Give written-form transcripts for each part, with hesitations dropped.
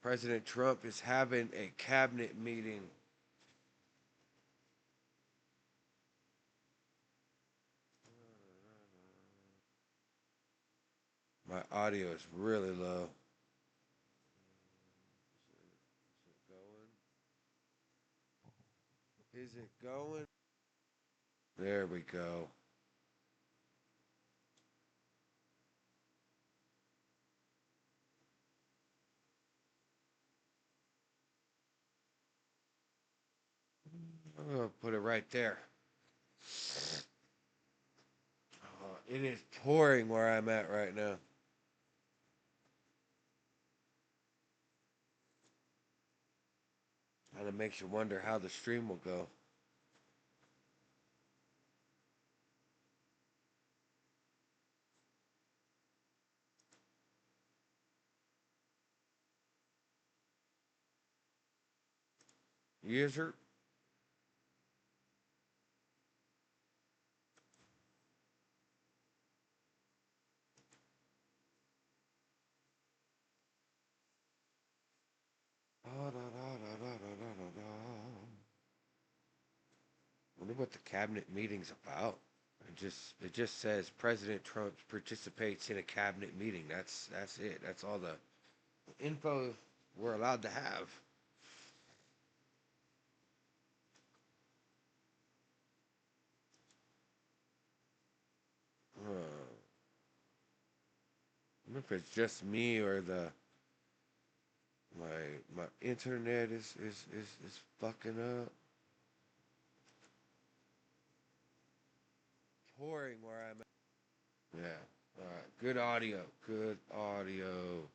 President Trump is having a cabinet meeting. My audio is really low. Is it going? There we go. I'm gonna put it right there. It is pouring where I'm at right now. And it makes you wonder how the stream will go. User, wonder what the cabinet meeting's about. It just says President Trump participates in a cabinet meeting. That's it. That's all the info we're allowed to have. I wonder if it's just me or the my internet is fucking up. Pouring where I'm at. Yeah. All right. Good audio. Good audio.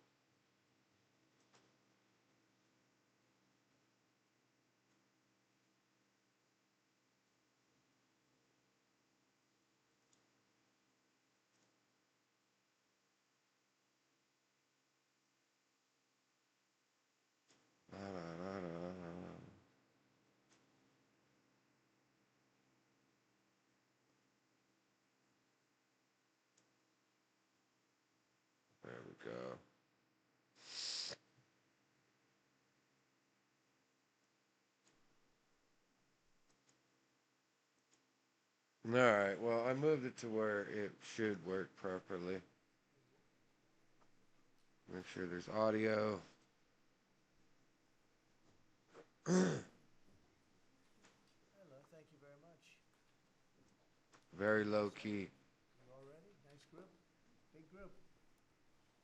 There we go. All right. Well, I moved it to where it should work properly. Make sure there's audio. Hello, thank you very much. Very low key. You all ready? Nice group, big group.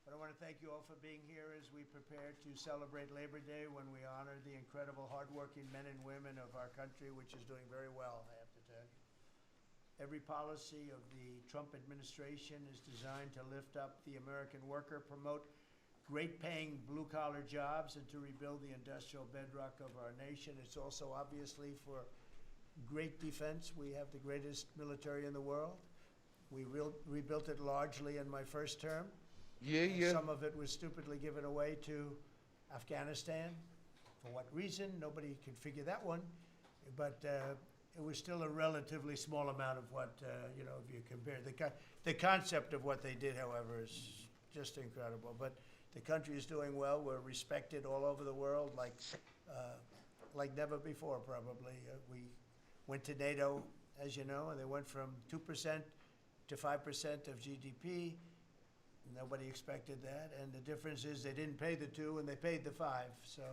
But I want to thank you all for being here as we prepare to celebrate Labor Day when we honor the incredible hardworking men and women of our country, which is doing very well, I have to tell you. Every policy of the Trump administration is designed to lift up the American worker, promote great paying blue collar jobs, and to rebuild the industrial bedrock of our nation. It's also obviously for great defense. We have the greatest military in the world. We rebuilt it largely in my first term. Yeah. Some of it was stupidly given away to Afghanistan. For what reason? Nobody could figure that one. But it was still a relatively small amount of what, if you compare. The concept of what they did, however, is just incredible. But the country is doing well. We're respected all over the world like never before, probably. We went to NATO, as you know, and they went from 2% to 5% of GDP. Nobody expected that, and the difference is they didn't pay the 2 and they paid the 5. So,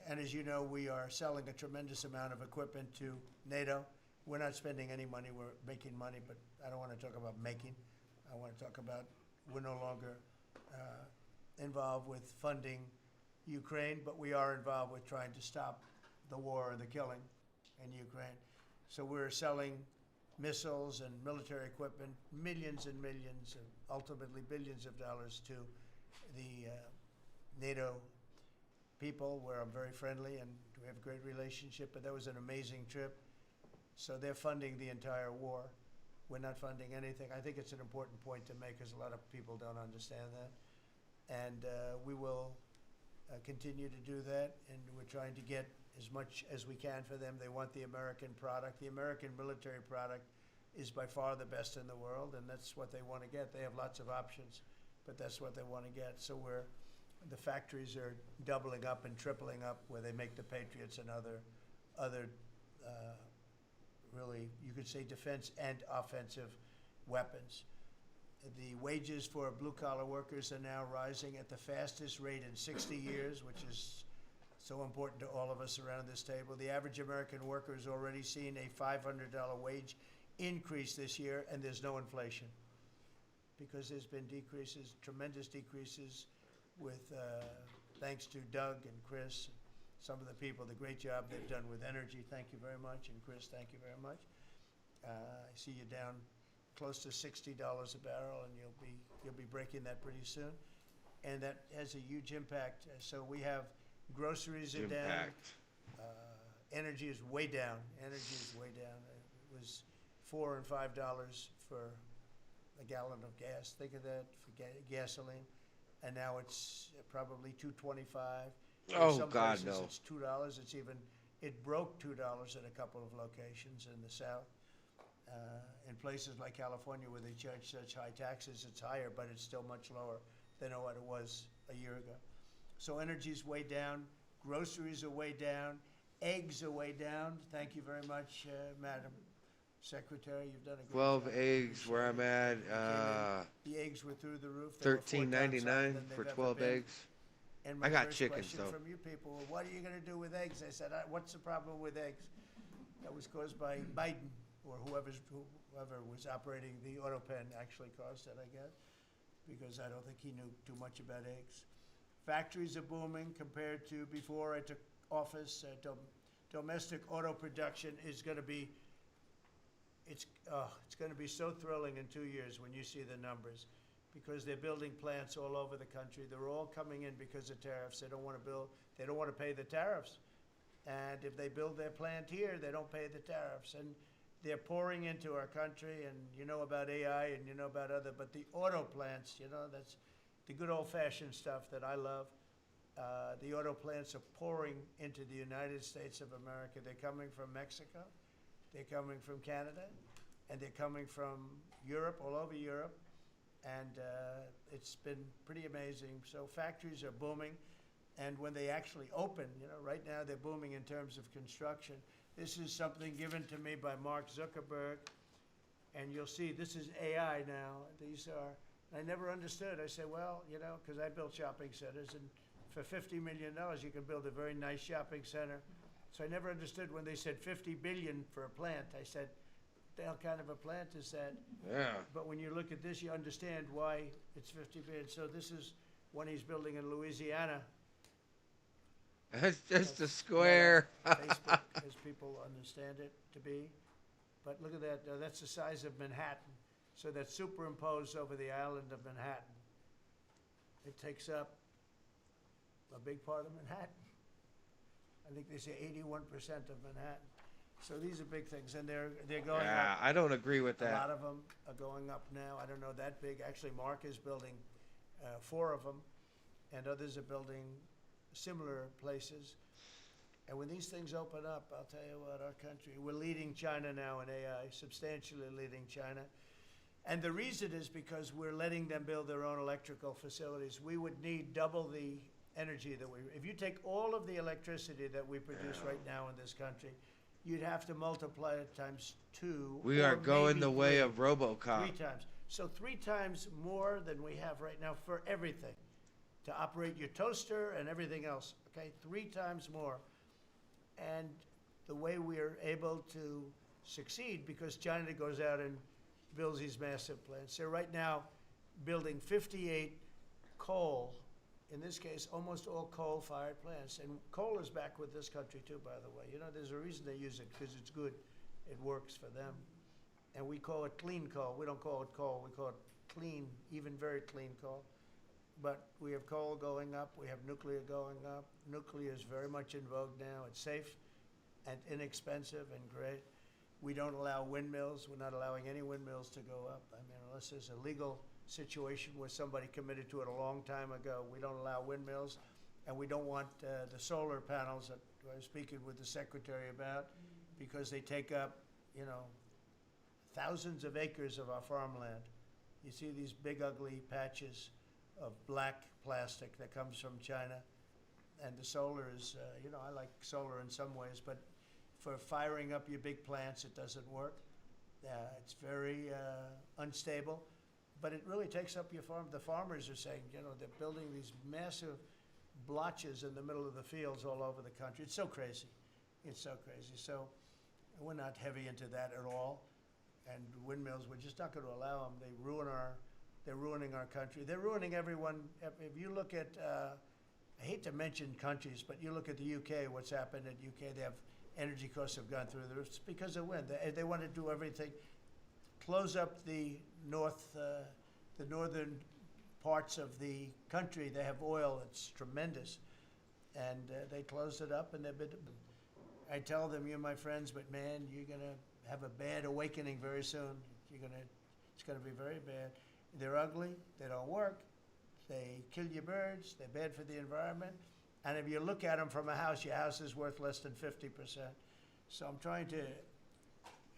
and as you know, we are selling a tremendous amount of equipment to NATO. We're not spending any money, we're making money, but I don't want to talk about making. I want to talk about we're no longer involved with funding Ukraine, but we are involved with trying to stop the war and the killing in Ukraine. So we're selling missiles and military equipment, millions and millions, and ultimately billions of dollars to the NATO people, where I'm very friendly and we have a great relationship. But that was an amazing trip. So they're funding the entire war. We're not funding anything. I think it's an important point to make because a lot of people don't understand that. And we will continue to do that, and we're trying to get as much as we can for them. They want the American product. The American military product is by far the best in the world, and that's what they want to get. They have lots of options, but that's what they want to get. So we're the factories are doubling up and tripling up where they make the Patriots and other really, you could say defense and offensive weapons. The wages for blue-collar workers are now rising at the fastest rate in 60 years, which is so important to all of us around this table. The average American worker has already seen a $500 wage increase this year, and there's no inflation because there's been decreases, tremendous decreases with, thanks to Doug and Chris, some of the people, the great job they've done with energy. Thank you very much. And Chris, thank you very much. I see you down close to $60 a barrel, and you'll be breaking that pretty soon. And that has a huge impact. So we have groceries are down. Impact. Energy is way down. Energy is way down. It was $4 and $5 for a gallon of gas. Think of that for gasoline, and now it's probably $2.25. Oh, Some God, places no. It's $2. It broke $2 at a couple of locations in the South. In places like California where they charge such high taxes, it's higher, but it's still much lower than what it was a year ago. So energy's way down, groceries are way down, eggs are way down. Thank you very much, Madam Secretary. You've done a great 12 job. eggs where I'm at. The eggs were through the roof. They were 4 times higher $13.99 than for they've 12 ever been. eggs. And my I got first chickens, question though. from you people, well, what are you going to do with eggs? I said, what's the problem with eggs? That was caused by Biden, or whoever was operating the auto pen actually caused it, I guess, because I don't think he knew too much about eggs. Factories are booming compared to before I took office. Domestic auto production is going to be, it's going to be so thrilling in 2 years when you see the numbers, because they're building plants all over the country. They're all coming in because of tariffs. They don't want to build, they don't want to pay the tariffs. And if they build their plant here, they don't pay the tariffs. And they're pouring into our country, and you know about AI and you know about but the auto plants, that's the good old-fashioned stuff that I love. The auto plants are pouring into the United States of America. They're coming from Mexico, they're coming from Canada, and they're coming from Europe, all over Europe. And it's been pretty amazing. So factories are booming. And when they actually open, right now they're booming in terms of construction. This is something given to me by Mark Zuckerberg. And you'll see this is AI now. These are, I never understood. I said, well, because I built shopping centers, and for $50 million, you can build a very nice shopping center. So I never understood when they said $50 billion for a plant. I said, what the hell kind of a plant is that? Yeah. But when you look at this, you understand why it's 50 billion. So this is one he's building in Louisiana. That's just a square. Facebook, as people understand it to be. But look at that. That's the size of Manhattan. So that's superimposed over the island of Manhattan. It takes up a big part of Manhattan. I think they say 81% of Manhattan. So these are big things, and they're going Yeah, up. I don't agree with A that. lot of them are going up now. I don't know that big. Actually, Mark is building 4 of them, and others are building similar places. And when these things open up, I'll tell you what, our country, we're leading China now in AI, substantially leading China. And the reason is because we're letting them build their own electrical facilities. We would need double the energy that if you take all of the electricity that we produce right now in this country, you'd have to multiply it times 2. We or are going maybe the way 3. of RoboCop. 3 times. So 3 times more than we have right now for everything. To operate your toaster and everything else, okay? 3 times more. And the way we are able to succeed, because China goes out and builds these massive plants. They're right now building 58 coal, in this case, almost all coal-fired plants. And coal is back with this country too, by the way. There's a reason they use it, because it's good. It works for them. And we call it clean coal. We don't call it coal. We call it clean, even very clean coal. But we have coal going up. We have nuclear going up. Nuclear is very much in vogue now. It's safe and inexpensive and great. We don't allow windmills. We're not allowing any windmills to go up. I mean, unless there's a legal situation where somebody committed to it a long time ago. We don't allow windmills, and we don't want the solar panels that I was speaking with the secretary about, because they take up, thousands of acres of our farmland. You see these big ugly patches of black plastic that comes from China. And the solar is, I like solar in some ways, but for firing up your big plants, it doesn't work. It's very unstable, but it really takes up your farm. The farmers are saying, they're building these massive blotches in the middle of the fields all over the country. It's so crazy. It's so crazy. So we're not heavy into that at all. And windmills, we're just not going to allow them. They're ruining our country. They're ruining everyone. If you look at, I hate to mention countries, but you look at the UK, what's happened at UK, they have energy costs have gone through the roof. It's because of wind. They want to do everything, close up the northern parts of the country. They have oil, it's tremendous. And they closed it up, and I tell them, you're my friends, but man, you're going to have a bad awakening very soon. It's going to be very bad. They're ugly, they don't work, they kill your birds, they're bad for the environment. And if you look at them from a house, your house is worth less than 50%. So I'm trying to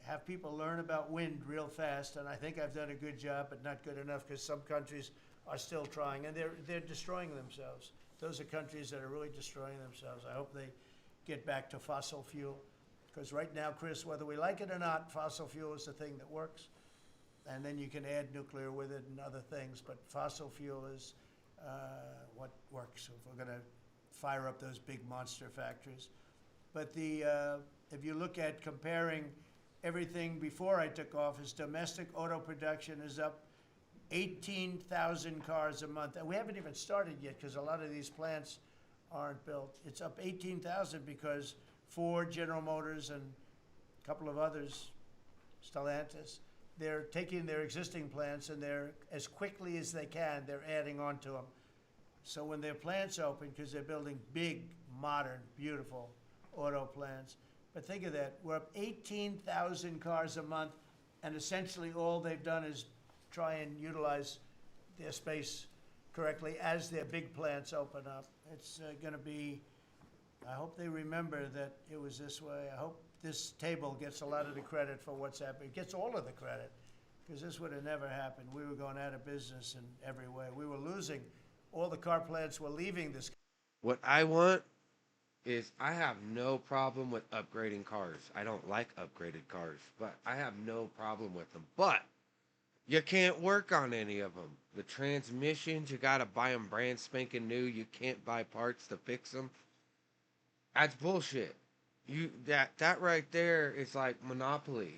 have people learn about wind real fast, and I think I've done a good job, but not good enough, because some countries are still trying, and they're destroying themselves. Those are countries that are really destroying themselves. I hope they get back to fossil fuel, because right now, Chris, whether we like it or not, fossil fuel is the thing that works, and then you can add nuclear with it and other things, but fossil fuel is what works if we're going to fire up those big monster factories. But if you look at comparing everything before I took office, domestic auto production is up 18,000 cars a month. And we haven't even started yet, because a lot of these plants aren't built. It's up 18,000 because Ford, General Motors, and a couple of others, Stellantis, they're taking their existing plants, and they're, as quickly as they can, they're adding on to them. So when their plants open, because they're building big, modern, beautiful auto plants, but think of that, we're up 18,000 cars a month, and essentially all they've done is try and utilize their space correctly as their big plants open up. It's going to be, I hope they remember that it was this way. I hope this table gets a lot of the credit for what's happening. It gets all of the credit, because this would have never happened. We were going out of business in every way. We were losing. All the car plants were leaving this. What I want is, I have no problem with upgrading cars. I don't like upgraded cars, but I have no problem with them. But you can't work on any of them. The transmissions, you gotta buy them brand spanking new. You can't buy parts to fix them. That's bullshit. That right there is like monopoly.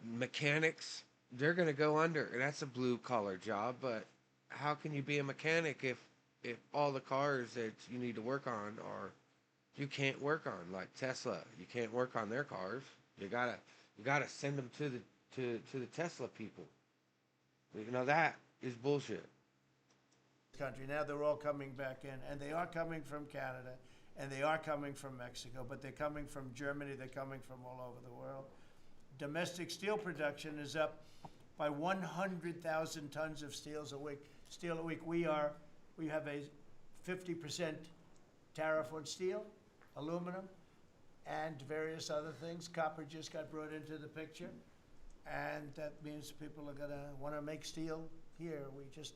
Mechanics, they're gonna go under. That's a blue collar job. But how can you be a mechanic if all the cars that you need to work on you can't work on? Like Tesla, you can't work on their cars. You gotta send them to the Tesla people. That is bullshit. Country. Now they're all coming back in, and they are coming from Canada, and they are coming from Mexico, but they're coming from Germany, they're coming from all over the world. Domestic steel production is up by 100,000 tons of steel a week. We have a 50% tariff on steel, aluminum, and various other things. Copper just got brought into the picture, and that means people are gonna want to make steel here. We just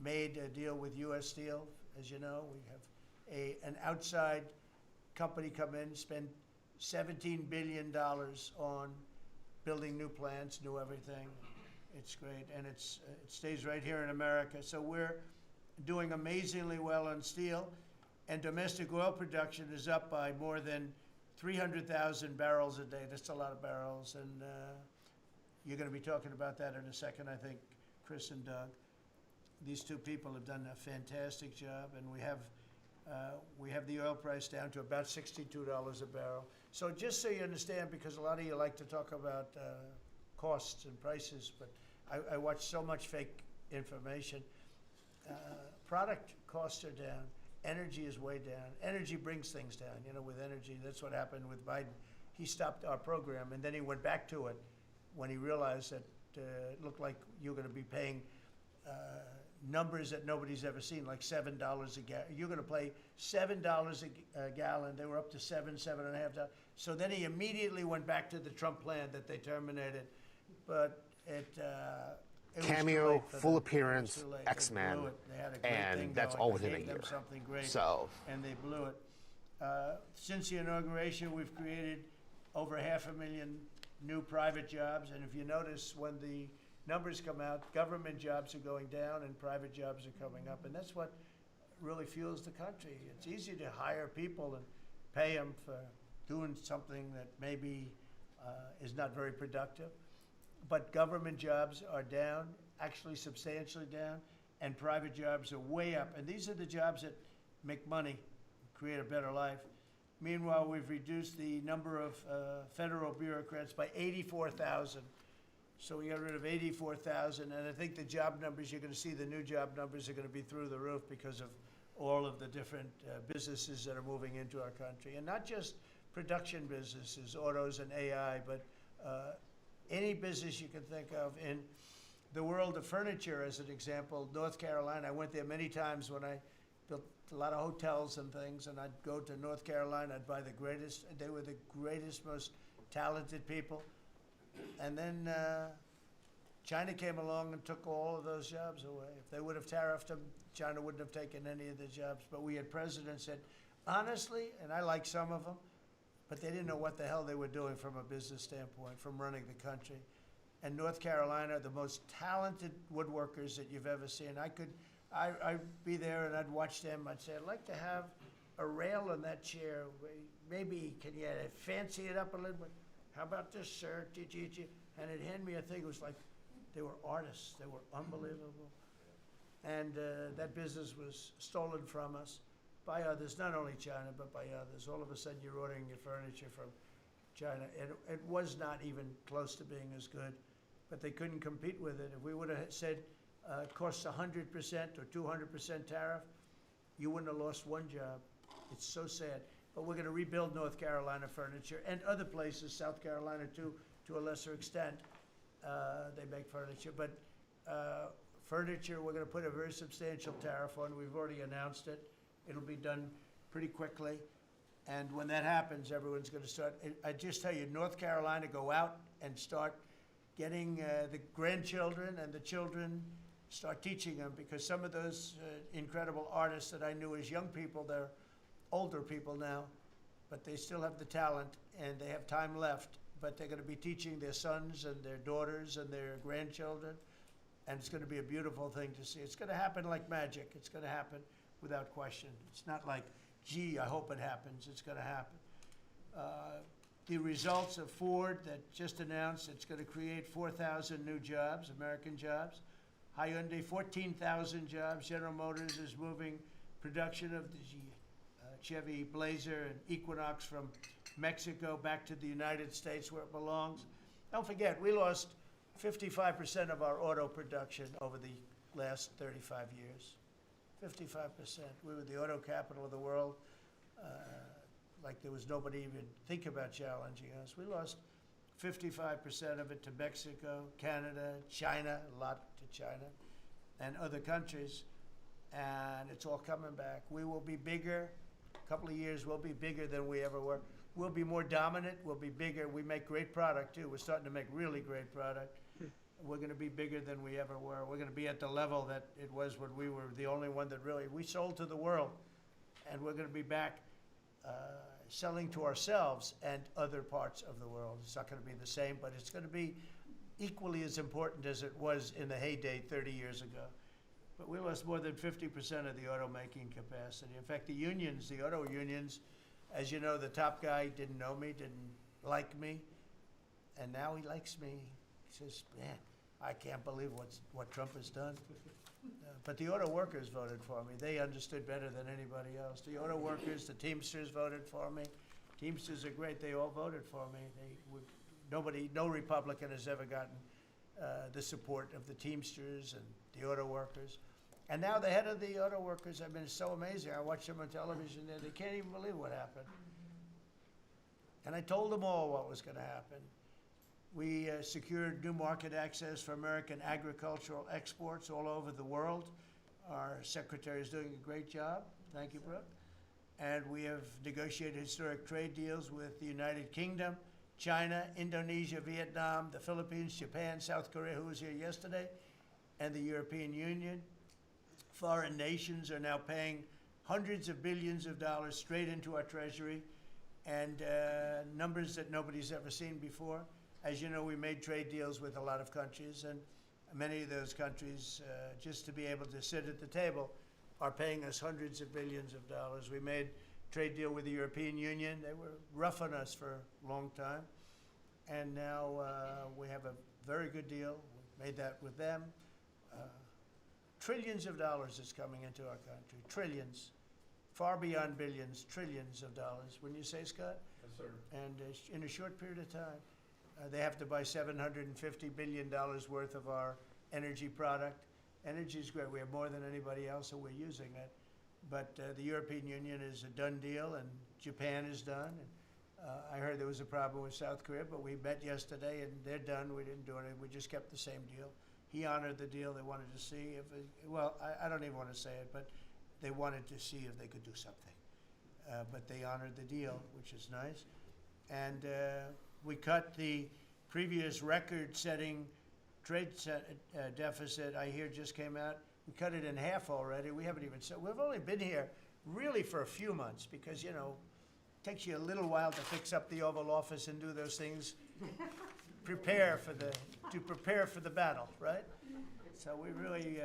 made a deal with U.S. Steel. As you know, we have an outside company come in, spend $17 billion on building new plants, new everything. It's great, and it stays right here in America. So we're doing amazingly well on steel, and domestic oil production is up by more than 300,000 barrels a day. That's a lot of barrels, and you're going to be talking about that in a second, I think, Chris and Doug. These two people have done a fantastic job, and we have the oil price down to about $62 a barrel. So just so you understand, because a lot of you like to talk about costs and prices, but I watch so much fake information. Product costs are down. Energy is way down. Energy brings things down. With energy, that's what happened with Biden. He stopped our program, and then he went back to it when he realized that it looked like you're going to be paying numbers that nobody's ever seen, like $7 a gallon. You're going to pay $7 a gallon. They were up to $7.5. So then he immediately went back to the Trump plan that they terminated. But It was too cameo, late for full them. It was appearance, too late. They X-Men, blew it. They had a great and thing that's going. all I within a gave them year. something great, So, and they blew it. Since the inauguration, we've created over 500,000 new private jobs, and if you notice, when the numbers come out, government jobs are going down and private jobs are coming up, and that's what really fuels the country. It's easy to hire people and pay them for doing something that maybe is not very productive, but government jobs are down, actually substantially down, and private jobs are way up, and these are the jobs that make money, create a better life. Meanwhile, we've reduced the number of federal bureaucrats by 84,000. So we got rid of 84,000, and I think the job numbers, you're going to see the new job numbers are going to be through the roof because of all of the different businesses that are moving into our country. And not just production businesses, autos and AI, but any business you can think of in the world of furniture, as an example. North Carolina, I went there many times when I built a lot of hotels and things, and I'd go to North Carolina, I'd buy the greatest, they were the greatest, most talented people. And then China came along and took all of those jobs away. If they would have tariffed them, China wouldn't have taken any of the jobs. But we had presidents that, honestly, and I like some of them, but they didn't know what the hell they were doing from a business standpoint, from running the country. And North Carolina, the most talented woodworkers that you've ever seen. I'd be there and I'd watch them. I'd say, I'd like to have a rail in that chair. Maybe can you fancy it up a little bit? How about this, sir? And it'd hand me a thing. It was like they were artists. They were unbelievable. And that business was stolen from us by others, not only China, but by others. All of a sudden, you're ordering your furniture from China. It was not even close to being as good, but they couldn't compete with it. If we would have said it costs 100% or 200% tariff, you wouldn't have lost one job. It's so sad. But we're going to rebuild North Carolina furniture and other places, South Carolina too, to a lesser extent. They make furniture, but furniture, we're going to put a very substantial tariff on. We've already announced it. It'll be done pretty quickly. And when that happens, everyone's going to start. I just tell you, North Carolina, go out and start getting the grandchildren and the children, start teaching them, because some of those incredible artists that I knew as young people, they're older people now, but they still have the talent and they have time left, but they're going to be teaching their sons and their daughters and their grandchildren, and it's going to be a beautiful thing to see. It's going to happen like magic. It's going to happen without question. It's not like, gee, I hope it happens. It's going to happen. The results of Ford that just announced it's going to create 4,000 new jobs, American jobs. Hyundai, 14,000 jobs. General Motors is moving production of the Chevy Blazer and Equinox from Mexico back to the United States where it belongs. Don't forget, we lost 55% of our auto production over the last 35 years. 55%. We were the auto capital of the world. Like there was nobody even think about challenging us. We lost 55% of it to Mexico, Canada, China, a lot to China, and other countries. And it's all coming back. We will be bigger. A couple of years, we'll be bigger than we ever were. We'll be more dominant. We'll be bigger. We make great product, too. We're starting to make really great product. We're going to be bigger than we ever were. We're going to be at the level that it was when we were the only one that really, we sold to the world. And we're going to be back selling to ourselves and other parts of the world. It's not going to be the same, but it's going to be equally as important as it was in the heyday 30 years ago. But we lost more than 50% of the automaking capacity. In fact, the unions, the auto unions, as you know, the top guy didn't know me, didn't like me, and now he likes me. He says, man, I can't believe what Trump has done. But the auto workers voted for me. They understood better than anybody else. The auto workers, the Teamsters voted for me. Teamsters are great. They all voted for me. No Republican has ever gotten the support of the Teamsters and the auto workers. And now the head of the auto workers, I mean, it's so amazing. I watch them on television there. They can't even believe what happened. And I told them all what was going to happen. We secured new market access for American agricultural exports all over the world. Our secretary is doing a great job. Thank you, Brooke. And we have negotiated historic trade deals with the United Kingdom, China, Indonesia, Vietnam, the Philippines, Japan, South Korea, who was here yesterday, and the European Union. Foreign nations are now paying hundreds of billions of dollars straight into our treasury, and numbers that nobody's ever seen before. As you know, we made trade deals with a lot of countries, and many of those countries, just to be able to sit at the table, are paying us hundreds of billions of dollars. We made a trade deal with the European Union. They were rough on us for a long time, and now we have a very good deal. We made that with them. Trillions of dollars is coming into our country. Trillions. Far beyond billions, trillions of dollars. Wouldn't you say, Scott? Yes, sir. And in a short period of time, they have to buy $750 billion worth of our energy product. Energy is great. We have more than anybody else, so we're using it. But the European Union is a done deal, and Japan is done. And, I heard there was a problem with South Korea, but we met yesterday, and they're done. We didn't do anything. We just kept the same deal. He honored the deal. They wanted to see if, I don't even want to say it, but they wanted to see if they could do something. But they honored the deal, which is nice. And we cut the previous record-setting trade deficit, I hear just came out. We cut it in half already. We haven't even said, we've only been here really for a few months because, you know, it takes you a little while to fix up the Oval Office and do those things. prepare for the battle, right? So we really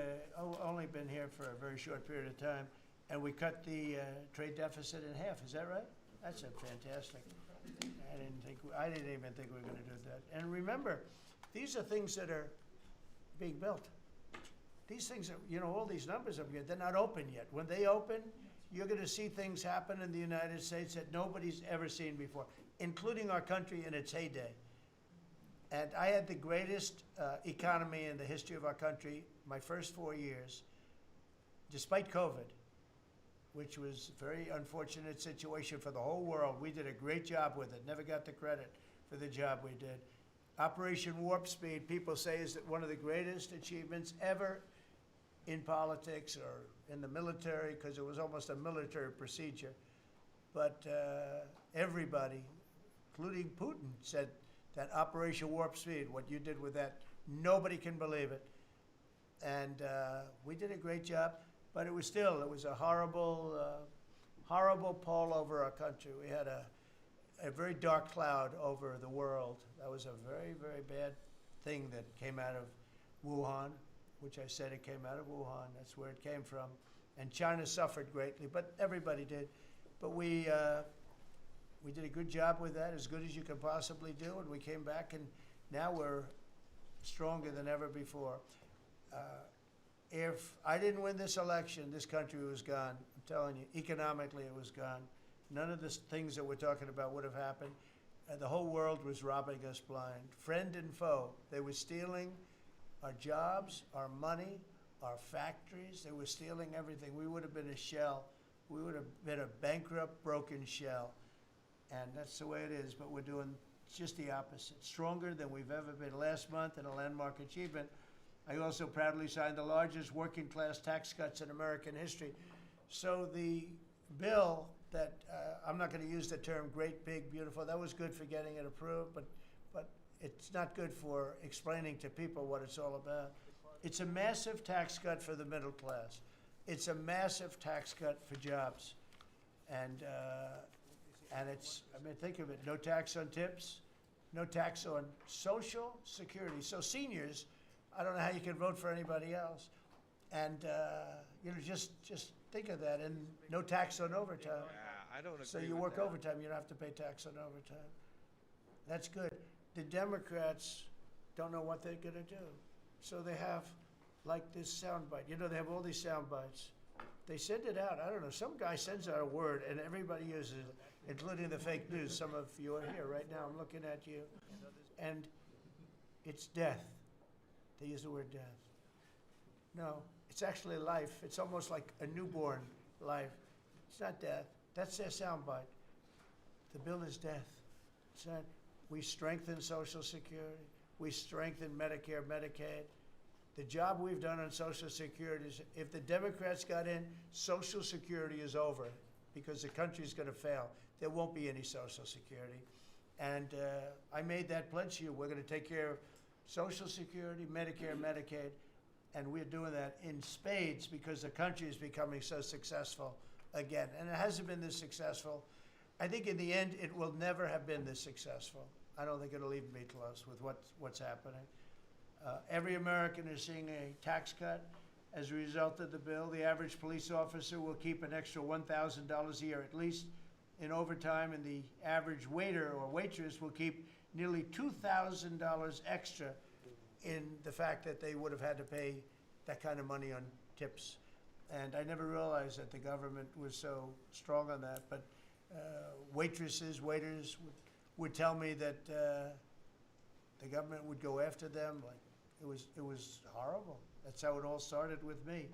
only been here for a very short period of time, and we cut the trade deficit in half. Is that right? That's fantastic. I didn't even think we were going to do that. And remember, these are things that are being built. These things are, you know, all these numbers up here, they're not open yet. When they open, you're going to see things happen in the United States that nobody's ever seen before, including our country in its heyday. And I had the greatest economy in the history of our country my first 4 years, despite COVID, which was a very unfortunate situation for the whole world. We did a great job with it, never got the credit for the job we did. Operation Warp Speed, people say, is one of the greatest achievements ever in politics or in the military, because it was almost a military procedure. But everybody, including Putin, said that Operation Warp Speed, what you did with that, nobody can believe it. And we did a great job, but it was a horrible, horrible pall over our country. We had a very dark cloud over the world. That was a very, very bad thing that came out of Wuhan, which I said it came out of Wuhan. That's where it came from. And China suffered greatly, but everybody did. But we did a good job with that, as good as you could possibly do, and we came back, and now we're stronger than ever before. If I didn't win this election, this country was gone. I'm telling you, economically it was gone. None of the things that we're talking about would have happened. The whole world was robbing us blind. Friend and foe, they were stealing our jobs, our money, our factories. They were stealing everything. We would have been a shell. We would have been a bankrupt, broken shell. And that's the way it is, but we're doing just the opposite. Stronger than we've ever been. Last month, in a landmark achievement, I also proudly signed the largest working class tax cuts in American history. So the bill that, I'm not going to use the term great, big, beautiful, that was good for getting it approved, but it's not good for explaining to people what it's all about. It's a massive tax cut for the middle class. It's a massive tax cut for jobs. And it's, I mean, think of it, no tax on tips, no tax on Social Security. So seniors, I don't know how you can vote for anybody else. And, you know, just think of that, and no tax on overtime. Yeah, I don't agree So you with work that. overtime, you don't have to pay tax on overtime. That's good. The Democrats don't know what they're gonna do. So they have, like, this soundbite. You know, they have all these sound bites. They send it out, I don't know, some guy sends out a word and everybody uses it, including the fake news. Some of you are here right now, I'm looking at you. And it's death. They use the word death. No, it's actually life. It's almost like a newborn life. It's not death. That's their soundbite. The bill is death. It's not. We strengthen Social Security. We strengthen Medicare, Medicaid. The job we've done on Social Security is, if the Democrats got in, Social Security is over because the country's going to fail. There won't be any Social Security. And I made that pledge to you. We're going to take care of Social Security, Medicare, Medicaid. And we're doing that in spades because the country is becoming so successful again. And it hasn't been this successful. I think in the end, it will never have been this successful. I don't think it'll even be close with what's happening. Every American is seeing a tax cut. As a result of the bill, the average police officer will keep an extra $1,000 a year at least in overtime, and the average waiter or waitress will keep nearly $2,000 extra in the fact that they would have had to pay that kind of money on tips. And I never realized that the government was so strong on that. But waitresses, waiters would tell me that the government would go after them. Like it was horrible. That's how it all started with me.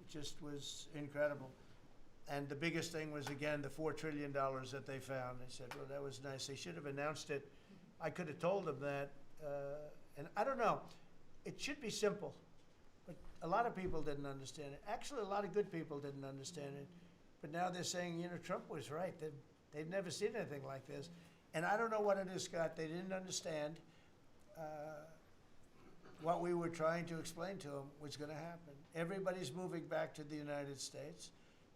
It just was incredible. And the biggest thing was, again, the $4 trillion that they found. They said, well, that was nice. They should have announced it. I could have told them that. And I don't know. It should be simple. But a lot of people didn't understand it. Actually, a lot of good people didn't understand it. But now they're saying, you know, Trump was right. They've never seen anything like this. And I don't know what it is, Scott. They didn't understand what we were trying to explain to them was going to happen. Everybody's moving back to the United States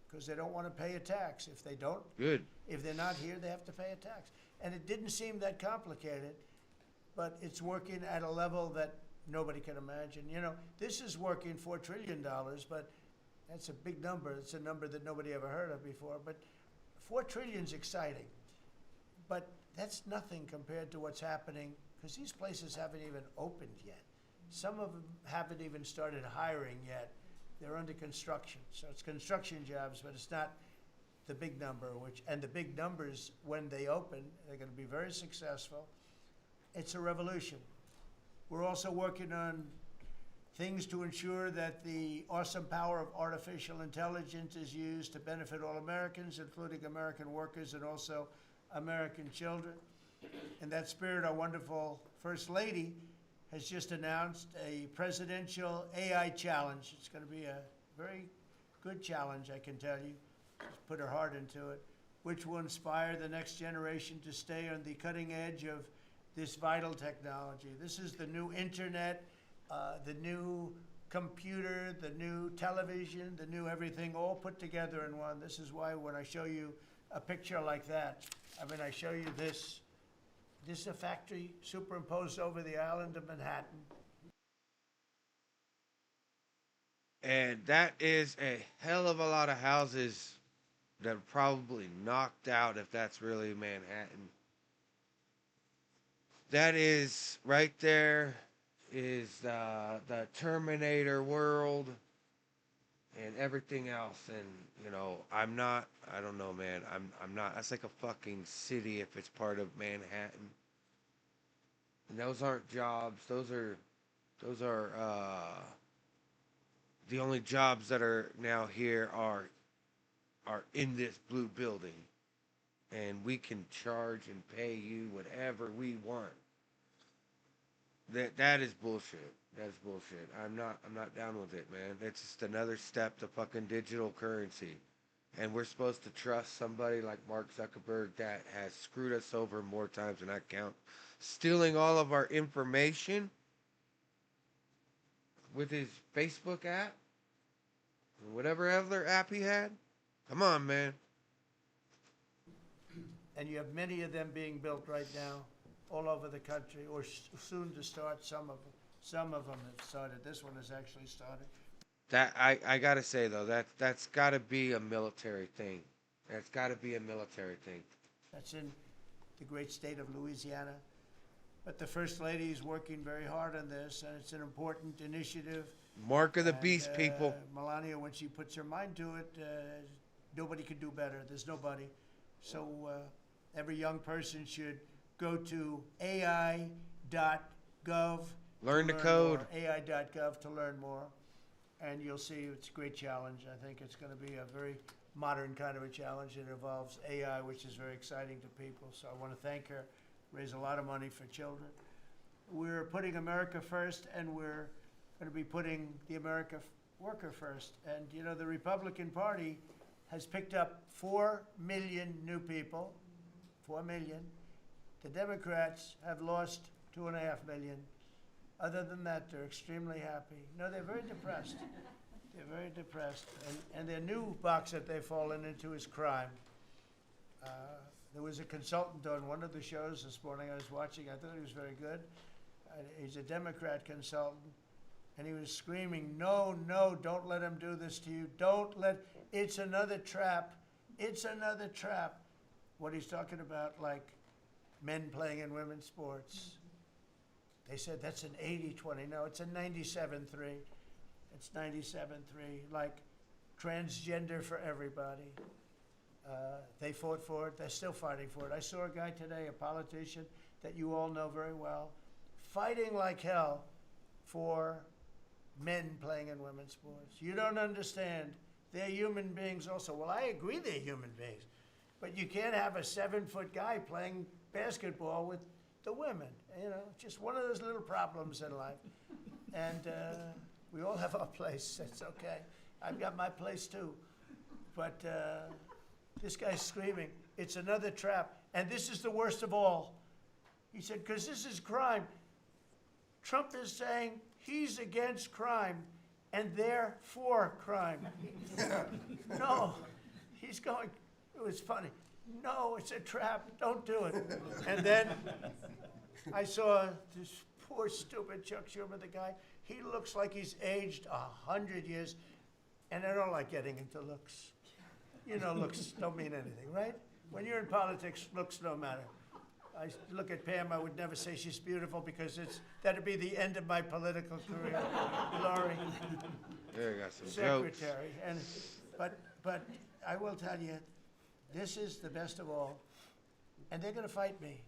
because they don't want to pay a tax. If they don't, if they're not here, they have to pay a tax. And it didn't seem that complicated, but it's working at a level that nobody can imagine. You know, this is working $4 trillion, but that's a big number. It's a number that nobody ever heard of before. But $4 trillion is exciting, but that's nothing compared to what's happening because these places haven't even opened yet. Some of them haven't even started hiring yet. They're under construction. So it's construction jobs, but it's not the big number, and the big numbers, when they open, they're going to be very successful. It's a revolution. We're also working on things to ensure that the awesome power of artificial intelligence is used to benefit all Americans, including American workers and also American children. In that spirit, our wonderful First Lady has just announced a presidential AI challenge. It's going to be a very good challenge, I can tell you. She's put her heart into it, which will inspire the next generation to stay on the cutting edge of this vital technology. This is the new internet, the new computer, the new television, the new everything, all put together in one. This is why when I show you a picture like that, I mean, I show you this. This is a factory superimposed over the island of Manhattan. And that is a hell of a lot of houses that are probably knocked out if that's really Manhattan. That is right there is the Terminator world and everything else. And you know, I don't know, man. I'm not. That's like a fucking city if it's part of Manhattan. And those aren't jobs. Those are the only jobs that are now here are in this blue building. And we can charge and pay you whatever we want. That is bullshit. That is bullshit. I'm not down with it, man. It's just another step to fucking digital currency. And we're supposed to trust somebody like Mark Zuckerberg that has screwed us over more times than I count. Stealing all of our information with his Facebook app, whatever other app he had. Come on, man. And you have many of them being built right now all over the country, or soon to start. Some of them have started. This one has actually started. That I gotta say though, that's gotta be a military thing. That's gotta be a military thing. That's in the great state of Louisiana. But the First Lady is working very hard on this, and it's an important initiative. Mark of the beast, people. Melania, when she puts her mind to it, nobody could do better. There's nobody. So every young person should go to AI.gov. Learn the code. AI.gov to learn more. And you'll see it's a great challenge. I think it's going to be a very modern kind of a challenge. It involves AI, which is very exciting to people. So I want to thank her. Raise a lot of money for children. We're putting America first, and we're going to be putting the America worker first. And, you know, the Republican Party has picked up 4 million new people, 4 million. The Democrats have lost 2.5 million. Other than that, they're extremely happy. No, they're very depressed. They're very depressed. And their new box that they've fallen into is crime. There was a consultant on one of the shows this morning I was watching. I thought he was very good. He's a Democrat consultant. And he was screaming, no, no, don't let him do this to you. It's another trap. It's another trap. What he's talking about, like men playing in women's sports. They said that's an 80-20. No, it's a 97-3. It's 97-3. Like transgender for everybody. They fought for it. They're still fighting for it. I saw a guy today, a politician that you all know very well, fighting like hell for men playing in women's sports. You don't understand. They're human beings also. Well, I agree they're human beings. But you can't have a 7-foot guy playing basketball with the women. You know, just one of those little problems in life. And we all have our place. That's okay. I've got my place too. But this guy's screaming, it's another trap. And this is the worst of all. He said, because this is crime. Trump is saying he's against crime and they're for crime. No, he's going, it was funny. No, it's a trap. Don't do it. And then I saw this poor, stupid Chuck Schumer, the guy. He looks like he's aged 100 years. And I don't like getting into looks. You know, looks don't mean anything, right? When you're in politics, looks don't matter. I look at Pam, I would never say she's beautiful because that'd be the end of my political career. Laurie, Yeah, I got some secretary. jokes. But I will tell you, this is the best of all. And they're going to fight me.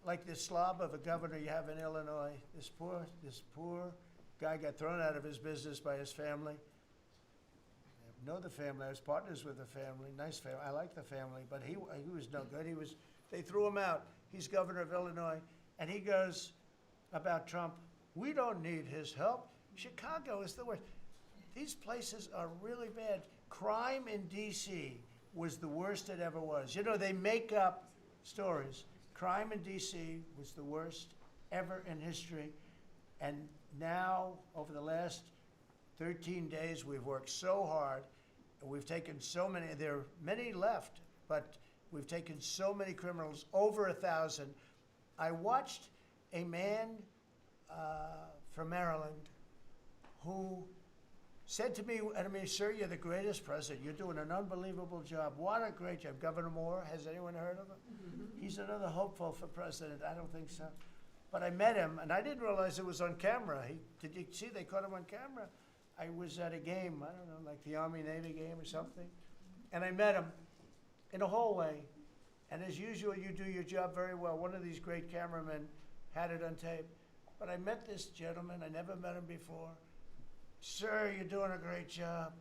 Like this slob of a governor you have in Illinois. This poor guy got thrown out of his business by his family. I know the family. I was partners with the family. Nice family. I like the family. But he was no good. They threw him out. He's governor of Illinois. And he goes about Trump, we don't need his help. Chicago is the worst. These places are really bad. Crime in D.C. was the worst it ever was. You know, they make up stories. Crime in D.C. was the worst ever in history. And now, over the last 13 days, we've worked so hard. And we've taken so many, there are many left, but we've taken so many criminals, over 1,000. I watched a man from Maryland who said to me, and I mean, sir, you're the greatest president. You're doing an unbelievable job. What a great job. Governor Moore, has anyone heard of him? Mm-hmm. He's another hopeful for president. I don't think so. But I met him, and I didn't realize it was on camera. Did you see they caught him on camera? I was at a game, I don't know, like the Army-Navy game or something. And I met him in a hallway. And as usual, you do your job very well. One of these great cameramen had it on tape. But I met this gentleman. I never met him before. Sir, you're doing a great job.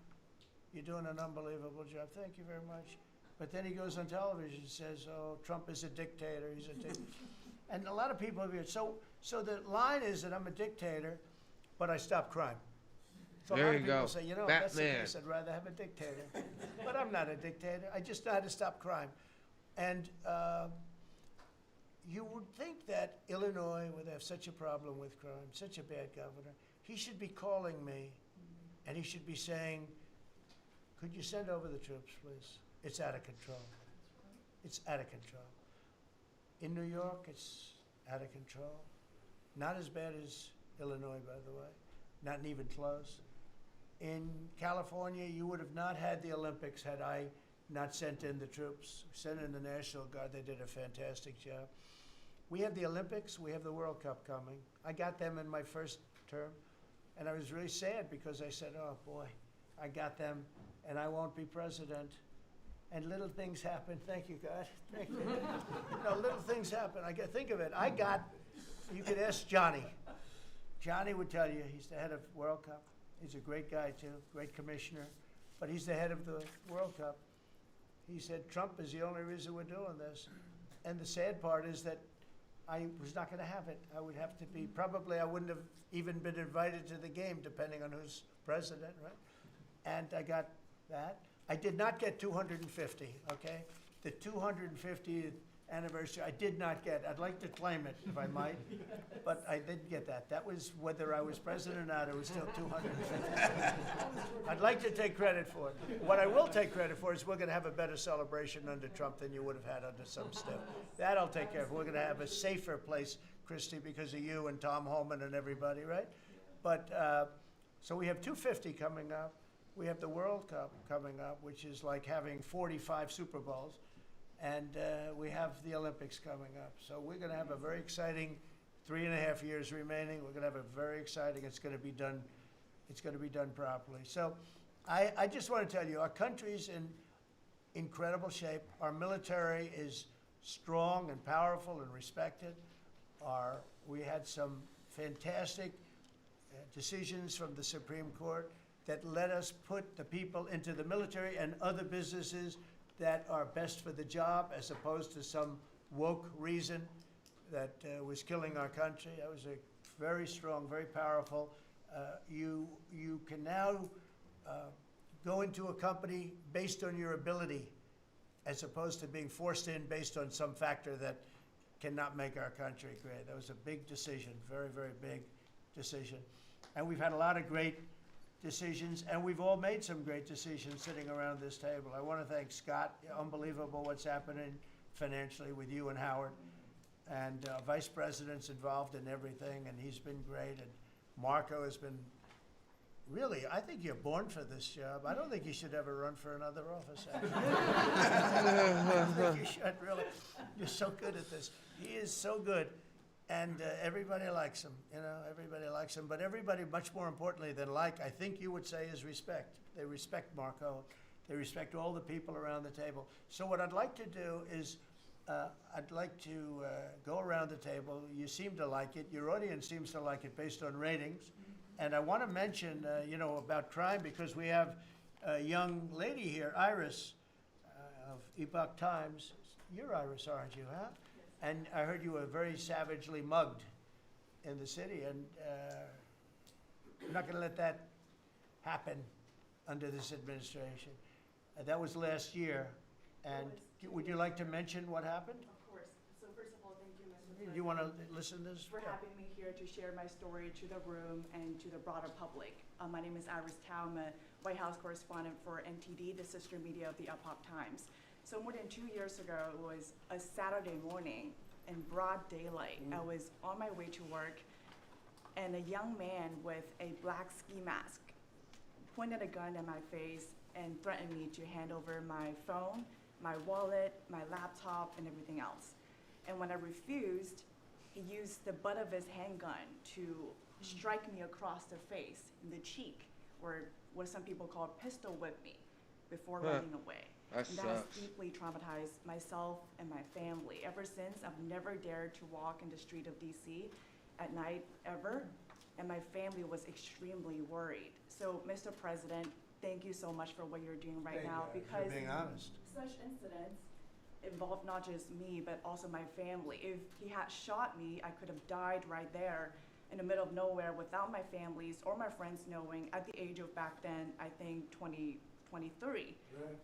You're doing an unbelievable job. Thank you very much. But then he goes on television and says, oh, Trump is a dictator. He's a dictator. And a lot of people have heard. So the line is that I'm a dictator, but I stop crime. So a There lot you of people go. say, you know, if that's the Batman. case, I'd rather have a dictator. But I'm not a dictator. I just know how to stop crime. And you would think that Illinois would have such a problem with crime, such a bad governor. He should be calling me, and he should be saying, could you send over the troops, please? It's out of control. It's out of control. In New York, it's out of control. Not as bad as Illinois, by the way. Not even close. In California, you would have not had the Olympics had I not sent in the troops. Sent in the National Guard. They did a fantastic job. We have the Olympics. We have the World Cup coming. I got them in my first term. And I was really sad because I said, oh, boy, I got them, and I won't be president. And little things happen. Thank you, God. Thank you. Little things happen. Think of it. You could ask Johnny. Johnny would tell you, he's the head of World Cup. He's a great guy, too, great commissioner. But he's the head of the World Cup. He said, Trump is the only reason we're doing this. And the sad part is that I was not going to have it. I would have to be, probably I wouldn't have even been invited to the game, depending on who's president, right? And I got that. I did not get 250, okay? The 250 anniversary. I did not get, I'd like to claim it if I might, but I didn't get that. That was whether I was president or not, it was still 250. I'd like to take credit for it. What I will take credit for is we're going to have a better celebration under Trump than you would have had under some stuff. That I'll take care of. We're going to have a safer place, Christy, because of you and Tom Holman and everybody, right? But, so we have 250 coming up. We have the World Cup coming up, which is like having 45 Super Bowls. And we have the Olympics coming up. So we're going to have a very exciting 3.5 years remaining. We're going to have a very exciting, it's going to be done properly. So I just want to tell you, our country's in incredible shape. Our military is strong and powerful and respected. We had some fantastic decisions from the Supreme Court that let us put the people into the military and other businesses that are best for the job, as opposed to some woke reason that was killing our country. That was a very strong, very powerful. You can now go into a company based on your ability, as opposed to being forced in based on some factor that cannot make our country great. That was a big decision, very, very big decision. And we've had a lot of great decisions, and we've all made some great decisions sitting around this table. I want to thank Scott. Unbelievable what's happening financially with you and Howard. And Vice President's involved in everything, and he's been great. And Marco has been really, I think you're born for this job. I don't think you should ever run for another office, actually. I don't think you should, really. You're so good at this. He is so good. And everybody likes him, everybody likes him. But everybody, much more importantly than like, I think you would say, is respect. They respect Marco. They respect all the people around the table. So what I'd like to do is, I'd like to go around the table. You seem to like it. Your audience seems to like it based on ratings. And I want to mention, about crime, because we have a young lady here, Iris, of Epoch Times. You're Iris, aren't you, huh? And I heard you were very savagely mugged in the city, and I'm not going to let that happen under this administration. That was last year, and would you like to mention what happened? Of course. So first of all, thank you, Mr. President. Do you want to listen to this? For having me here to share my story to the room and to the broader public. My name is Iris Tao. I'm a White House correspondent for NTD, the sister media of the Epoch Times. So more than 2 years ago, it was a Saturday morning in broad daylight. I was on my way to work, and a young man with a black ski mask pointed a gun at my face and threatened me to hand over my phone, my wallet, my laptop, and everything else. And when I refused, he used the butt of his handgun to strike me across the face, in the cheek, or what some people call pistol whip me before running away. That And that has sucks. deeply traumatized myself and my family. Ever since, I've never dared to walk in the street of DC at night, ever, and my family was extremely worried. So, Mr. President, thank you so much for what you're doing right now, because being honest. such incidents involve not just me, but also my family. If he had shot me, I could have died right there in the middle of nowhere without my families or my friends knowing, at the age of back then, I think 23,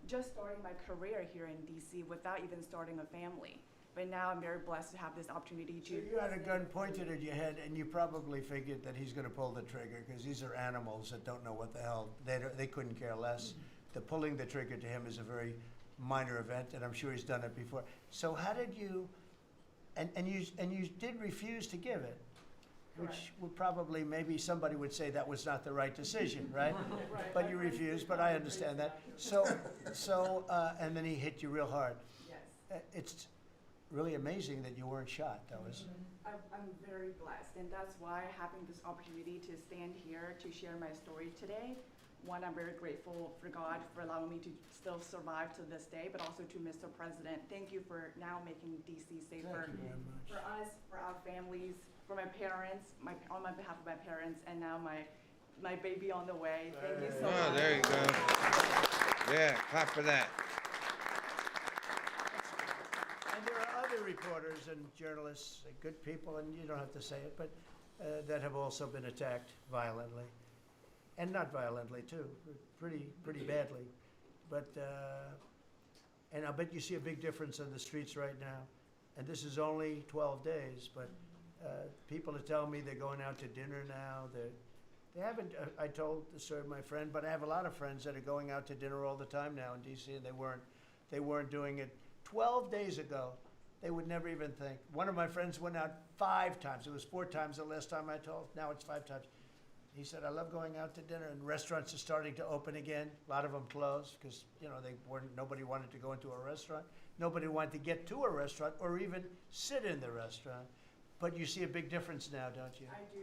just starting my career here in DC without even starting a family. But now I'm very blessed to have this opportunity So to. you had a gun pointed at your head, and you probably figured that he's going to pull the trigger, because these are animals that don't know what the hell, they couldn't care less. The pulling the trigger to him is a very minor event, and I'm sure he's done it before. So how did you, and you did refuse to give it, which Correct. would probably, maybe somebody would say that was not the right decision, right? Right, But my you friends refused, did but call I me understand crazy. that. And then he hit you real hard. Yes. It's really amazing that you weren't shot. That was, I'm very blessed, and that's why having this opportunity to stand here to share my story today. One, I'm very grateful for God for allowing me to still survive to this day, but also to Mr. President. Thank you for now making DC safer thank you very much. for us, for our families, for my parents, on my behalf of my parents, and now my baby on the way. Thank you so much. Oh, there you go. Yeah, clap for that. And there are other reporters and journalists, good people, and you don't have to say it, but that have also been attacked violently. And not violently, too, pretty badly. But, and I bet you see a big difference in the streets right now. and this is only 12 days, but people are telling me they're going out to dinner now. They haven't, I told the story of my friend, but I have a lot of friends that are going out to dinner all the time now in D.C., and they weren't doing it 12 days ago. They would never even think. One of my friends went out 5 times. It was 4 times the last time I told. Now it's 5 times. He said, I love going out to dinner, and restaurants are starting to open again. A lot of them closed because, nobody wanted to go into a restaurant. Nobody wanted to get to a restaurant or even sit in the restaurant. But you see a big difference now, don't you? I do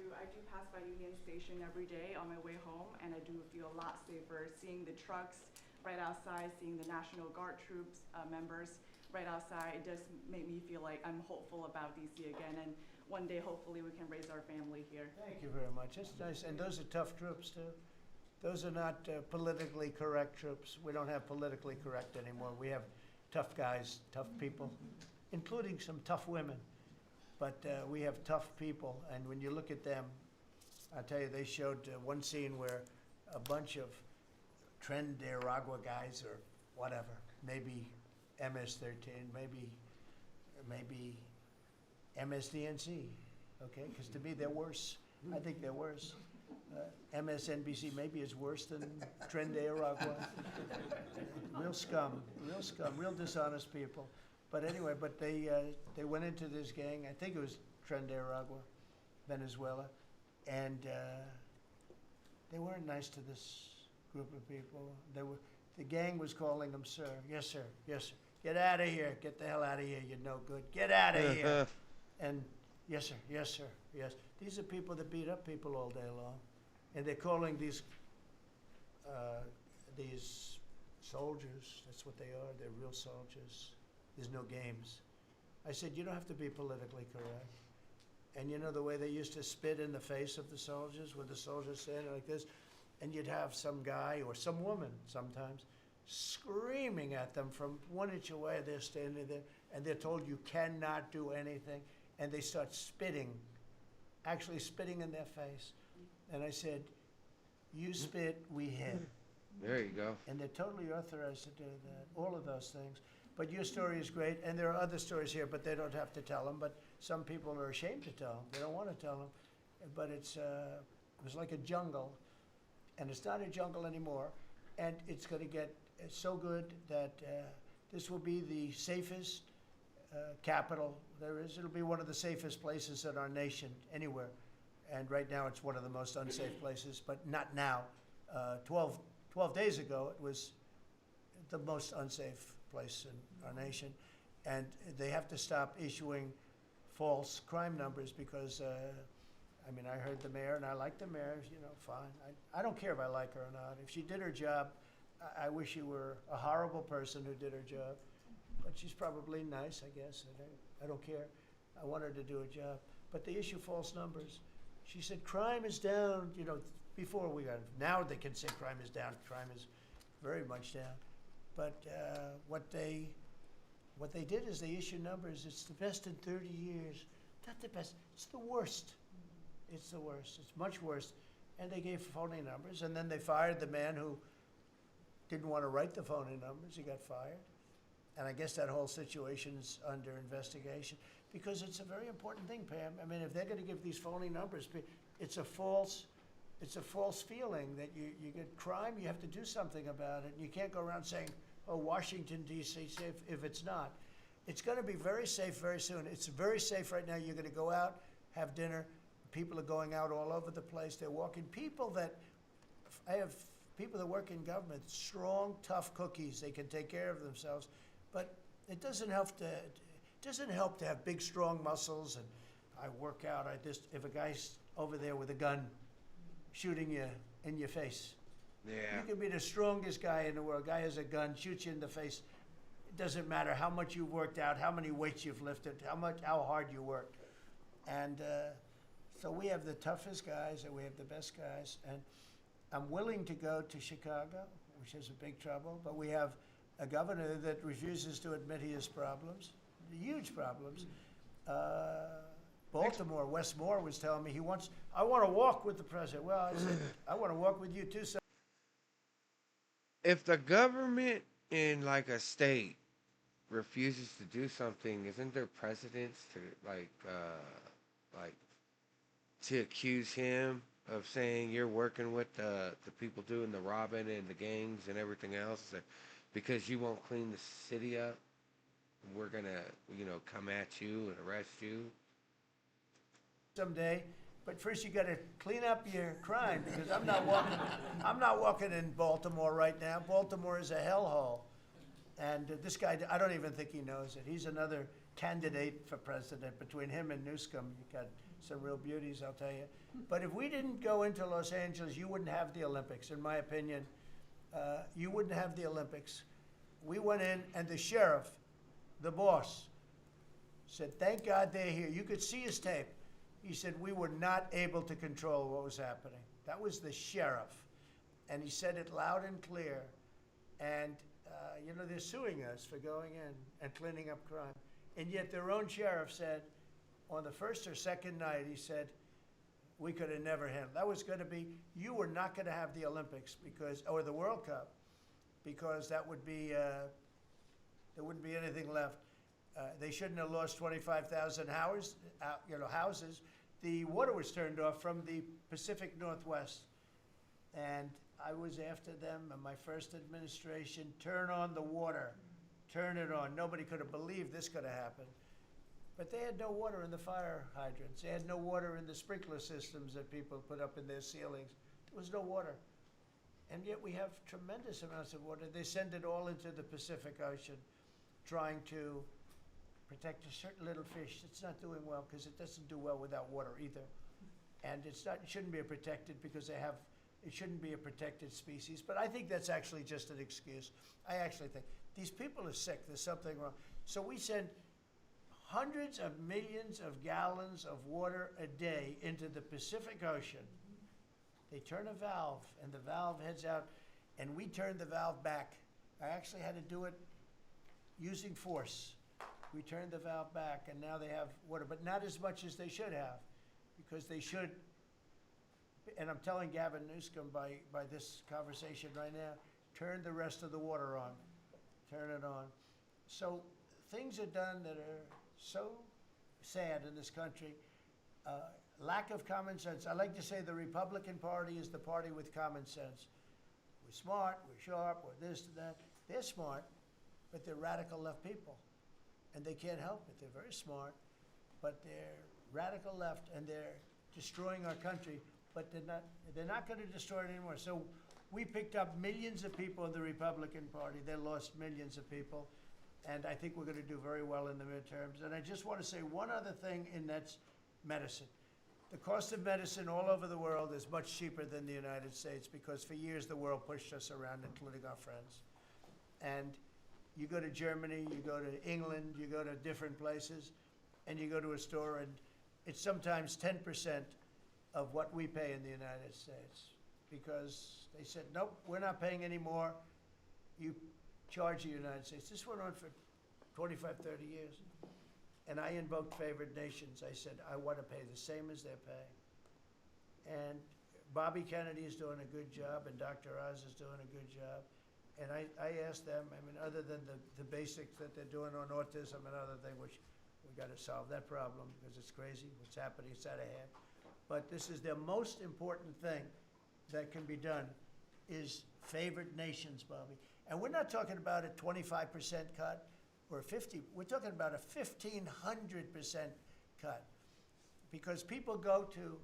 pass by Union Station every day on my way home, and I do feel a lot safer seeing the trucks right outside, seeing the National Guard troops members right outside. It does make me feel like I'm hopeful about DC again, and one day hopefully we can raise our family here. Thank you very much. It's nice. And those are tough troops, too. Those are not politically correct troops. We don't have politically correct anymore. We have tough guys, tough people, including some tough women. But we have tough people, and when you look at them, I tell you, they showed one scene where a bunch of Tren de Aragua guys or whatever, maybe MS-13, maybe MSDNC, okay? Because to me, they're worse. I think they're worse. MSNBC maybe is worse than Tren de Aragua. Real scum, real dishonest people. But anyway, they went into this gang, I think it was Tren de Aragua, Venezuela, and they weren't nice to this group of people. The gang was calling them sir. Yes, sir. Yes, sir. Get out of here. Get the hell out of here. You're no good. Get out of here. And yes, sir. Yes, sir. Yes. These are people that beat up people all day long. And they're calling these soldiers, that's what they are. They're real soldiers. There's no games. I said, you don't have to be politically correct. And you know the way they used to spit in the face of the soldiers, with the soldiers standing like this, and you'd have some guy or some woman sometimes screaming at them from 1 inch away. They're standing there, and they're told you cannot do anything, and they start spitting, actually spitting in their face. And I said, you spit, we hit. There you go. And they're totally authorized to do that, all of those things. But your story is great, and there are other stories here, but they don't have to tell them. But some people are ashamed to tell them. They don't want to tell them. But it was like a jungle, and it's not a jungle anymore. And it's going to get so good that this will be the safest capital there is. It'll be one of the safest places in our nation, anywhere. And right now, it's one of the most unsafe places, but not now. 12 days ago, it was the most unsafe place in our nation. And they have to stop issuing false crime numbers because, I heard the mayor, and I like the mayor, fine. I don't care if I like her or not. If she did her job, I wish she were a horrible person who did her job. But she's probably nice, I guess. I don't care. I want her to do a job. But they issue false numbers. She said crime is down, before we got, now they can say crime is down. Crime is very much down. But what they did is they issued numbers. It's the best in 30 years. Not the best. It's the worst. It's the worst. It's much worse. And they gave phony numbers. And then they fired the man who didn't want to write the phony numbers. He got fired. And I guess that whole situation's under investigation because it's a very important thing, Pam. If they're going to give these phony numbers, it's a false feeling that you get crime. You have to do something about it. You can't go around saying, "Oh, Washington D.C. safe," if it's not. It's going to be very safe very soon. It's very safe right now. You're going to go out, have dinner. People are going out all over the place. They're walking. I have people that work in government, strong, tough cookies. They can take care of themselves, but it doesn't help to have big, strong muscles. And I work out. If a guy's over there with a gun, shooting you in your face. Yeah. You can be the strongest guy in the world. Guy has a gun, shoots you in the face. It doesn't matter how much you've worked out, how many weights you've lifted, how hard you worked. And so we have the toughest guys and we have the best guys. And I'm willing to go to Chicago, which is a big trouble, but we have a governor that refuses to admit he has problems, huge problems. Baltimore, Wes Moore was telling me I want to walk with the president. Well, I said, I want to walk with you too. So If the government in like a state refuses to do something, isn't there precedents to like to accuse him of saying you're working with the people doing the robbing and the gangs and everything else that because you won't clean the city up, we're gonna come at you and arrest you. Someday, but first you gotta clean up your crime, because I'm not walking in Baltimore right now. Baltimore is a hellhole. And this guy, I don't even think he knows it. He's another candidate for president. Between him and Newsom, you got some real beauties, I'll tell you. But if we didn't go into Los Angeles, you wouldn't have the Olympics, in my opinion. You wouldn't have the Olympics. We went in, and the sheriff, the boss, said, thank God they're here. You could see his tape. He said, we were not able to control what was happening. That was the sheriff. And he said it loud and clear. And, they're suing us for going in and cleaning up crime. And yet their own sheriff said, on the first or second night, he said, we could have never handled. That was going to be, you were not going to have the Olympics or the World Cup, because that would be, there wouldn't be anything left. They shouldn't have lost 25,000 houses. The water was turned off from the Pacific Northwest. And I was after them in my first administration, turn on the water, turn it on. Nobody could have believed this could have happened. But they had no water in the fire hydrants. They had no water in the sprinkler systems that people put up in their ceilings. There was no water. And yet we have tremendous amounts of water. They send it all into the Pacific Ocean, trying to protect a certain little fish that's not doing well, because it doesn't do well without water either. And it shouldn't be protected because it shouldn't be a protected species. But I think that's actually just an excuse. I actually think these people are sick. There's something wrong. So we send hundreds of millions of gallons of water a day into the Pacific Ocean. They turn a valve, and the valve heads out, and we turn the valve back. I actually had to do it using force. We turned the valve back, and now they have water, but not as much as they should have, because they should, and I'm telling Gavin Newsom by this conversation right now, turn the rest of the water on. Turn it on. So things are done that are so sad in this country. Lack of common sense. I like to say the Republican Party is the party with common sense. We're smart, we're sharp, we're this and that. They're smart, but they're radical left people. And they can't help it. They're very smart, but they're radical left, and they're destroying our country, but they're not going to destroy it anymore. So we picked up millions of people in the Republican Party. They lost millions of people. And I think we're going to do very well in the midterms. And I just want to say one other thing, and that's medicine. The cost of medicine all over the world is much cheaper than the United States, because for years the world pushed us around, including our friends. And you go to Germany, you go to England, you go to different places, and you go to a store, and it's sometimes 10% of what we pay in the United States, because they said, nope, we're not paying any more. You charge the United States. This went on for 25, 30 years. And I invoked favored nations. I said, I want to pay the same as they're paying. And Bobby Kennedy is doing a good job, and Dr. Oz is doing a good job. And I asked them, other than the basics that they're doing on autism and other things, which we got to solve that problem because it's crazy what's happening, it's out of hand. But this is the most important thing that can be done, is favored nations, Bobby. And we're not talking about a 25% cut or 50. We're talking about a 1,500% cut, because people go to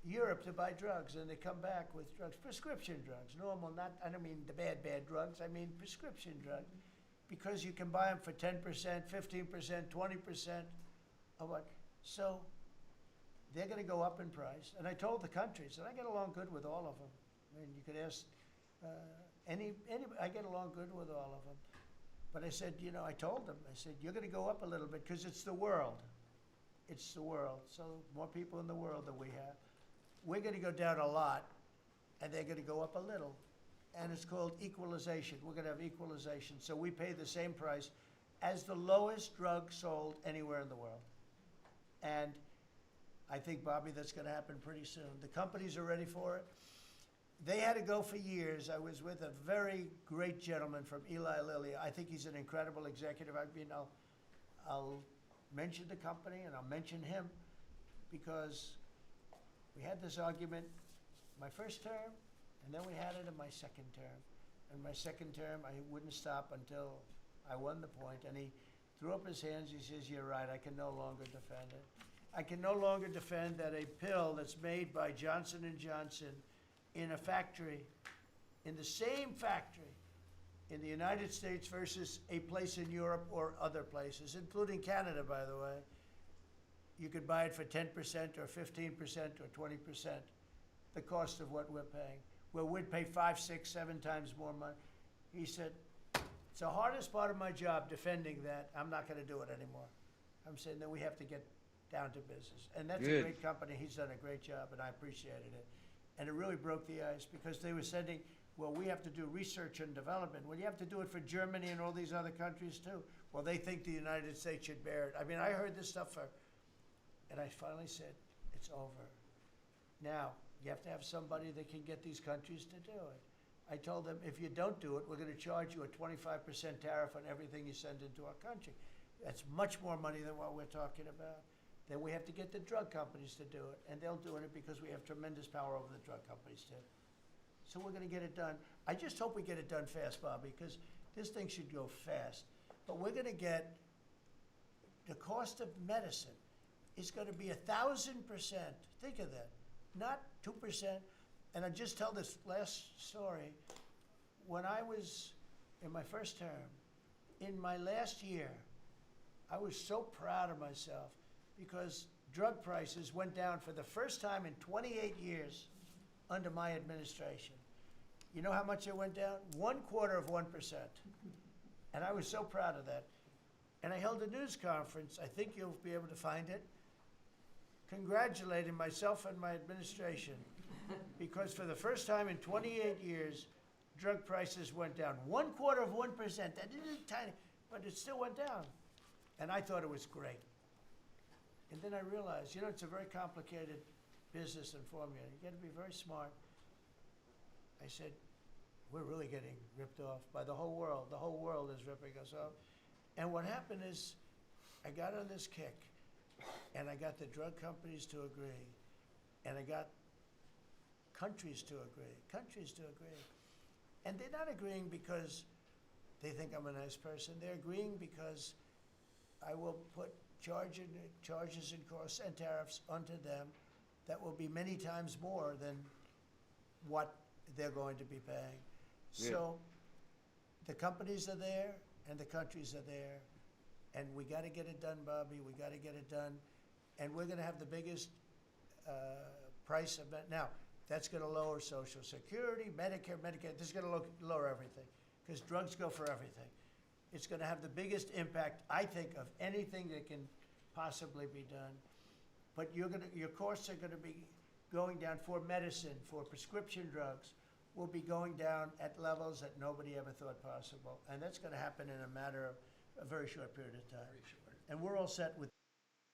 Europe to buy drugs, and they come back with drugs, prescription drugs, normal, I don't mean the bad drugs, I mean prescription drugs, because you can buy them for 10%, 15%, 20% of what. So they're going to go up in price. And I told the countries, and I get along good with all of them. I mean, you could ask I get along good with all of them. But I said, I told them, I said, you're going to go up a little bit, because it's the world. It's the world. So more people in the world than we have. We're going to go down a lot, and they're going to go up a little. And it's called equalization. We're going to have equalization. So we pay the same price as the lowest drug sold anywhere in the world. And I think, Bobby, that's going to happen pretty soon. The companies are ready for it. they had to go for years. I was with a very great gentleman from Eli Lilly. I think he's an incredible executive. I mean, I'll mention the company and I'll mention him because we had this argument my first term, and then we had it in my second term. In my second term, I wouldn't stop until I won the point, and he threw up his hands. He says, "You're right, I can no longer defend it. I can no longer defend that a pill that's made by Johnson & Johnson in a factory, in the same factory in the United States versus a place in Europe or other places, including Canada, by the way, you could buy it for 10% or 15% or 20% the cost of what we're paying, where we'd pay 5, 6, 7 times more money." He said, "It's the hardest part of my job, defending that. I'm not going to do it anymore." I'm saying that we have to get down to business. And that's a Good. great company. He's done a great job, and I appreciated it. And it really broke the ice because they were sending, well, we have to do research and development. Well, you have to do it for Germany and all these other countries too. Well, they think the United States should bear it. I mean, I heard this stuff and I finally said, it's over. Now, you have to have somebody that can get these countries to do it. I told them, if you don't do it, we're going to charge you a 25% tariff on everything you send into our country. That's much more money than what we're talking about. Then we have to get the drug companies to do it, and they'll do it because we have tremendous power over the drug companies too. So we're going to get it done. I just hope we get it done fast, Bobby, because this thing should go fast. But we're going to get the cost of medicine is going to be 1,000%. Think of that, not 2%. And I just tell this last story. When I was in my first term, in my last year, I was so proud of myself because drug prices went down for the first time in 28 years under my administration. You know how much it went down? 1/4%. And I was so proud of that. And I held a news conference, I think you'll be able to find it, congratulating myself and my administration because for the first time in 28 years, drug prices went down 1/4%. That is tiny, but it still went down. And I thought it was great. And then I realized, you know, it's a very complicated business and formula. You got to be very smart. I said, we're really getting ripped off by the whole world. The whole world is ripping us off. And what happened is I got on this kick, and I got the drug companies to agree, and I got countries to agree. And they're not agreeing because they think I'm a nice person. They're agreeing because I will put charges and costs and tariffs onto them that will be many times more than what they're going to be paying. Yeah. So the companies are there and the countries are there, and we got to get it done, Bobby. We got to get it done, and we're going to have the biggest price of it. Now, that's going to lower Social Security, Medicare, Medicaid. This is going to lower everything because drugs go for everything. It's going to have the biggest impact, I think, of anything that can possibly be done. But your costs are going to be going down for medicine, for prescription drugs, will be going down at levels that nobody ever thought possible. And that's going to happen in a matter of a very short period of time. And we're all set with.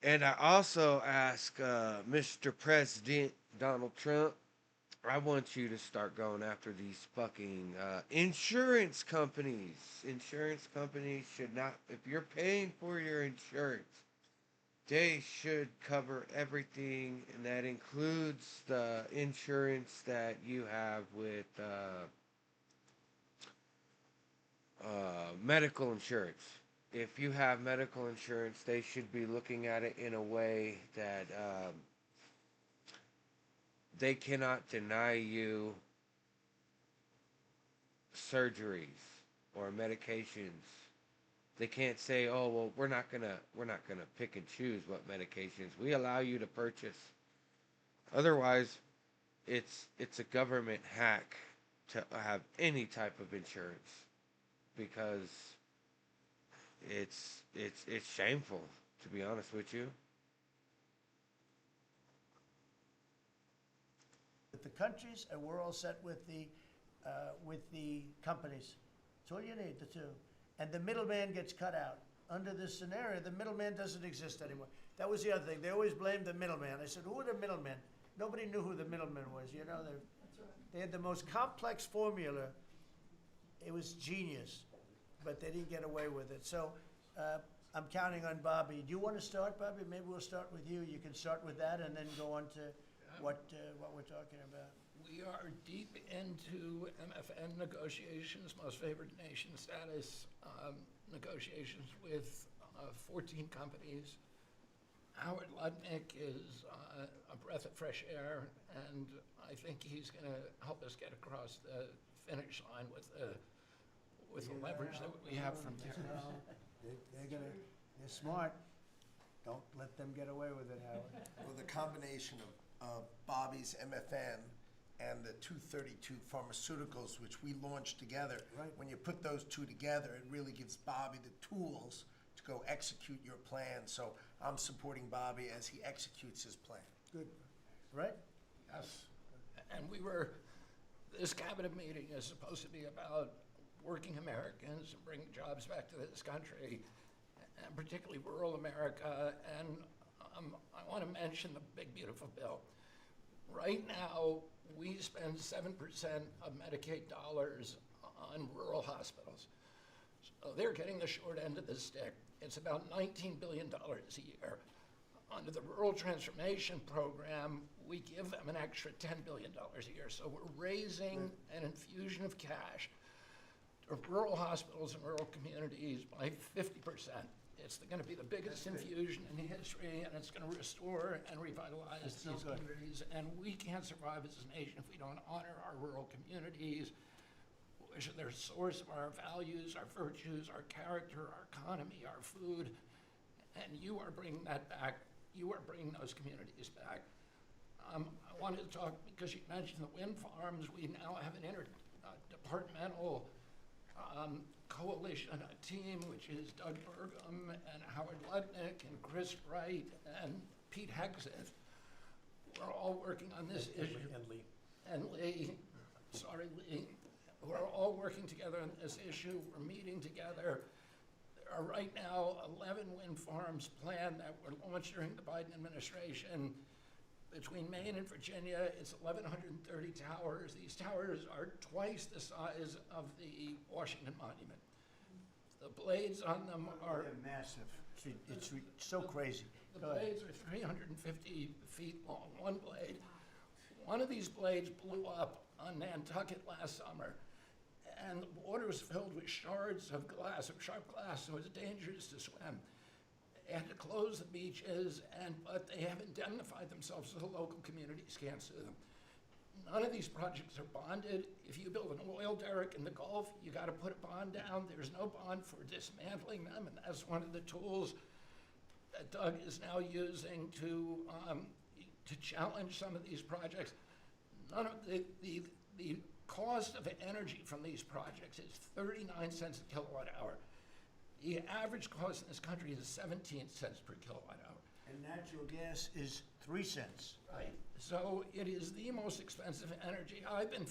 And I also ask Mr. President Donald Trump, I want you to start going after these fucking insurance companies. Insurance companies should not, if you're paying for your insurance, they should cover everything, and that includes the insurance that you have with medical insurance. If you have medical insurance, they should be looking at it in a way that they cannot deny you surgeries or medications. They can't say, "Oh, well, we're not gonna pick and choose what medications we allow you to purchase." Otherwise, it's a government hack to have any type of insurance because it's shameful, to be honest with you. The countries, and we're all set with the companies. That's all you need, the two. And the middleman gets cut out. Under this scenario, the middleman doesn't exist anymore. That was the other thing. They always blamed the middleman. I said, who are the middlemen? Nobody knew who the middleman was. You know, They had the most complex formula. It was genius, but they didn't get away with it. So I'm counting on Bobby. Do you want to start, Bobby? Maybe we'll start with you. You can start with that and then go on to what we're talking about. We are deep into MFN negotiations, most favored nation status negotiations with 14 companies. Howard Lutnick is a breath of fresh air, and I think he's going to help us get across the finish line with the leverage that we have from there. They're smart. Don't let them get away with it, Howard. Well, the combination of Bobby's MFN and the 232 Pharmaceuticals, which we launched together. Right. When you put those two together, it really gives Bobby the tools to go execute your plan. So I'm supporting Bobby as he executes his plan. Good. Right? Yes. And this cabinet meeting is supposed to be about working Americans and bringing jobs back to this country, and particularly rural America. And I want to mention the big, beautiful bill. Right now, we spend 7% of Medicaid dollars on rural hospitals. So they're getting the short end of the stick. It's about $19 billion a year. Under the Rural Transformation Program, we give them an extra $10 billion a year. So we're raising an infusion of cash to rural hospitals and rural communities by 50%. It's going to be the biggest infusion in history, and it's going to restore and revitalize these communities. And we can't survive as a nation if we don't honor our rural communities, which are the source of our values, our virtues, our character, our economy, our food. And you are bringing that back. You are bringing those communities back. I wanted to talk, because you mentioned the wind farms, we now have an interdepartmental coalition, a team, which is Doug Burgum and Howard Lutnick and Chris Wright and Pete Hegseth. We're all working on this issue. And Lee, sorry, Lee. We're all working together on this issue. We're meeting together. There are right now 11 wind farms planned that were launched during the Biden administration. Between Maine and Virginia, it's 1,130 towers. These towers are twice the size of the Washington Monument. The blades on them are They're massive. It's so crazy. the Go ahead. blades are 350 feet long, one blade. One of these blades blew up on Nantucket last summer, and the water was filled with shards of glass, of sharp glass, so it was dangerous to swim. They had to close the beaches, but they have indemnified themselves so the local communities can't sue them. None of these projects are bonded. If you build an oil derrick in the Gulf, you got to put a bond down. There's no bond for dismantling them, and that's one of the tools that Doug is now using to challenge some of these projects. None of the cost of energy from these projects is 39 cents a kilowatt hour. The average cost in this country is 17 cents per kilowatt hour. And natural gas is 3 cents. Right. So it is the most expensive energy. I've been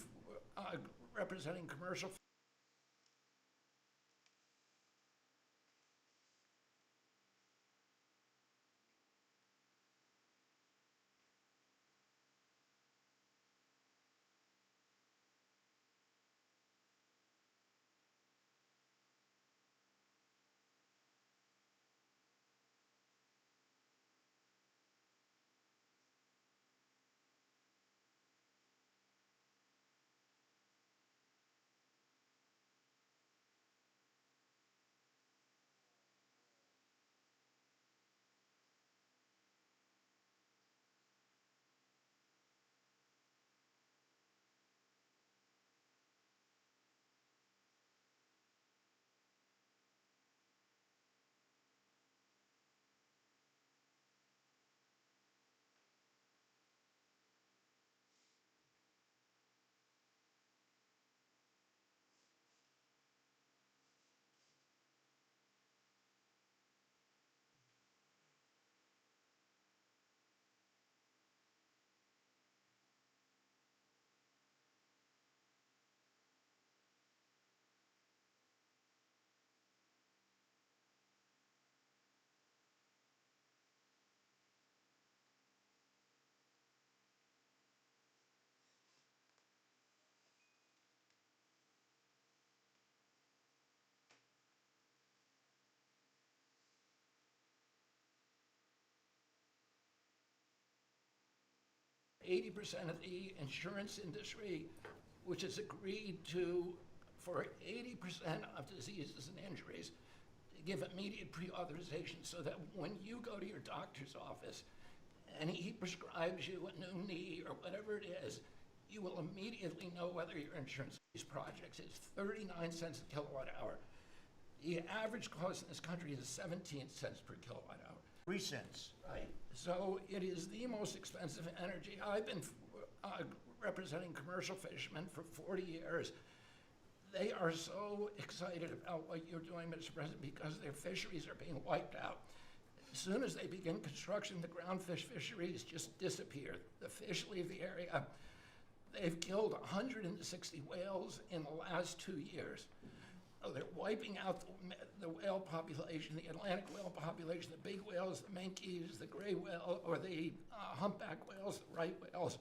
representing commercial 80% of the insurance industry, which has agreed to, for 80% of diseases and injuries, give immediate pre-authorization so that when you go to your doctor's office and he prescribes you a new knee or whatever it is, you will immediately know whether your insurance these projects. It's 39 cents a kilowatt hour. The average cost in this country is 17 cents per kilowatt hour. 3 cents. Right. So it is the most expensive energy. I've been representing commercial fishermen for 40 years. They are so excited about what you're doing, Mr. President, because their fisheries are being wiped out. As soon as they begin construction, the groundfish fisheries just disappear. The fish leave the area. They've killed 160 whales in the last 2 years. They're wiping out the whale population, the Atlantic whale population, the big whales, the minkies, the gray whale, or the humpback whales, the right whales.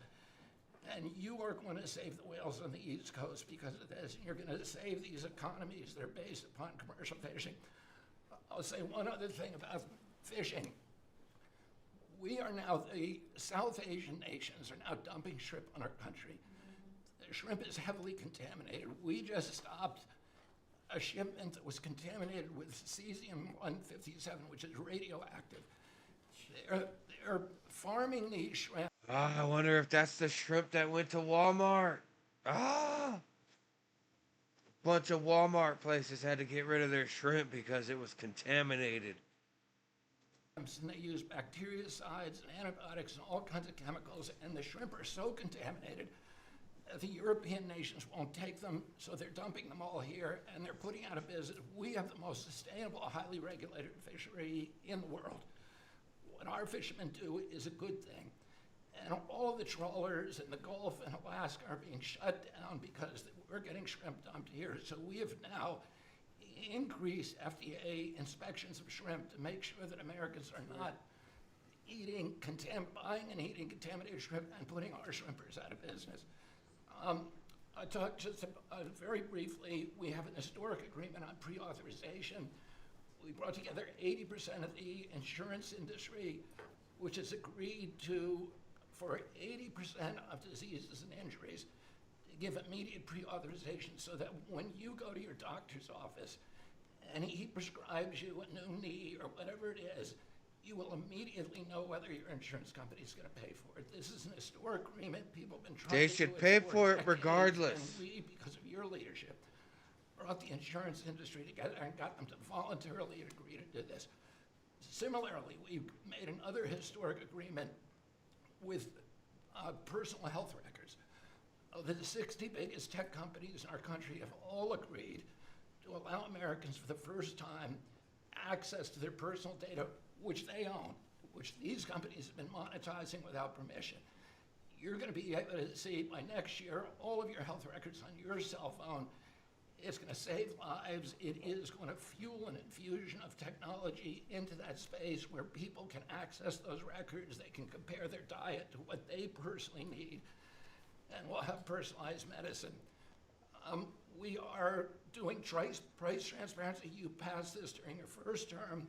And you are going to save the whales on the East Coast because of this. You're going to save these economies that are based upon commercial fishing. I'll say one other thing about fishing. We are now, the South Asian nations are now dumping shrimp on our country. The shrimp is heavily contaminated. We just stopped a shipment that was contaminated with cesium-157, which is radioactive. They're farming these shrimp. I wonder if that's the shrimp that went to Walmart. Bunch of Walmart places had to get rid of their shrimp because it was contaminated. And they use bactericides and antibiotics and all kinds of chemicals, and the shrimp are so contaminated that the European nations won't take them, so they're dumping them all here, and they're putting out of business. We have the most sustainable, highly regulated fishery in the world. What our fishermen do is a good thing. And all the trawlers in the Gulf and Alaska are being shut down because we're getting shrimp dumped here. So we have now increased FDA inspections of shrimp to make sure that Americans are not buying and eating contaminated shrimp and putting our shrimpers out of business. I talked just very briefly, we have an historic agreement on pre-authorization. We brought together 80% of the insurance industry, which has agreed to, for 80% of diseases and injuries, to give immediate pre-authorization so that when you go to your doctor's office and he prescribes you a new knee or whatever it is, you will immediately know whether your insurance company is going to pay for it. This is an historic agreement. People have been trying They to should do pay it for it decades, regardless. And we, because of your leadership, brought the insurance industry together and got them to voluntarily agree to do this. Similarly, we made another historic agreement with personal health records. The 60 biggest tech companies in our country have all agreed to allow Americans for the first time access to their personal data, which they own, which these companies have been monetizing without permission. You're going to be able to see by next year all of your health records on your cell phone. It's going to save lives. It is going to fuel an infusion of technology into that space where people can access those records. They can compare their diet to what they personally need, and we'll have personalized medicine. We are doing price transparency. You passed this during your first term,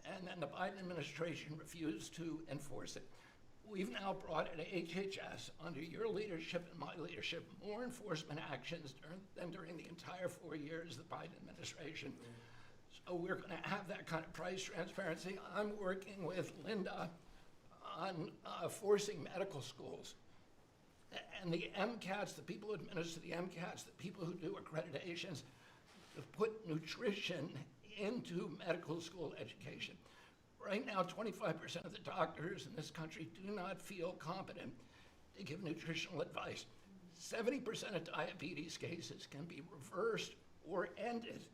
and then the Biden administration refused to enforce it. We've now brought at HHS, under your leadership and my leadership, more enforcement actions than during the entire 4 years of the Biden administration. So we're going to have that kind of price transparency. I'm working with Linda on forcing medical schools and the MCATs, the people who administer the MCATs, the people who do accreditations, to put nutrition into medical school education. Right now, 25% of the doctors in this country do not feel competent to give nutritional advice. 70% of diabetes cases can be reversed or ended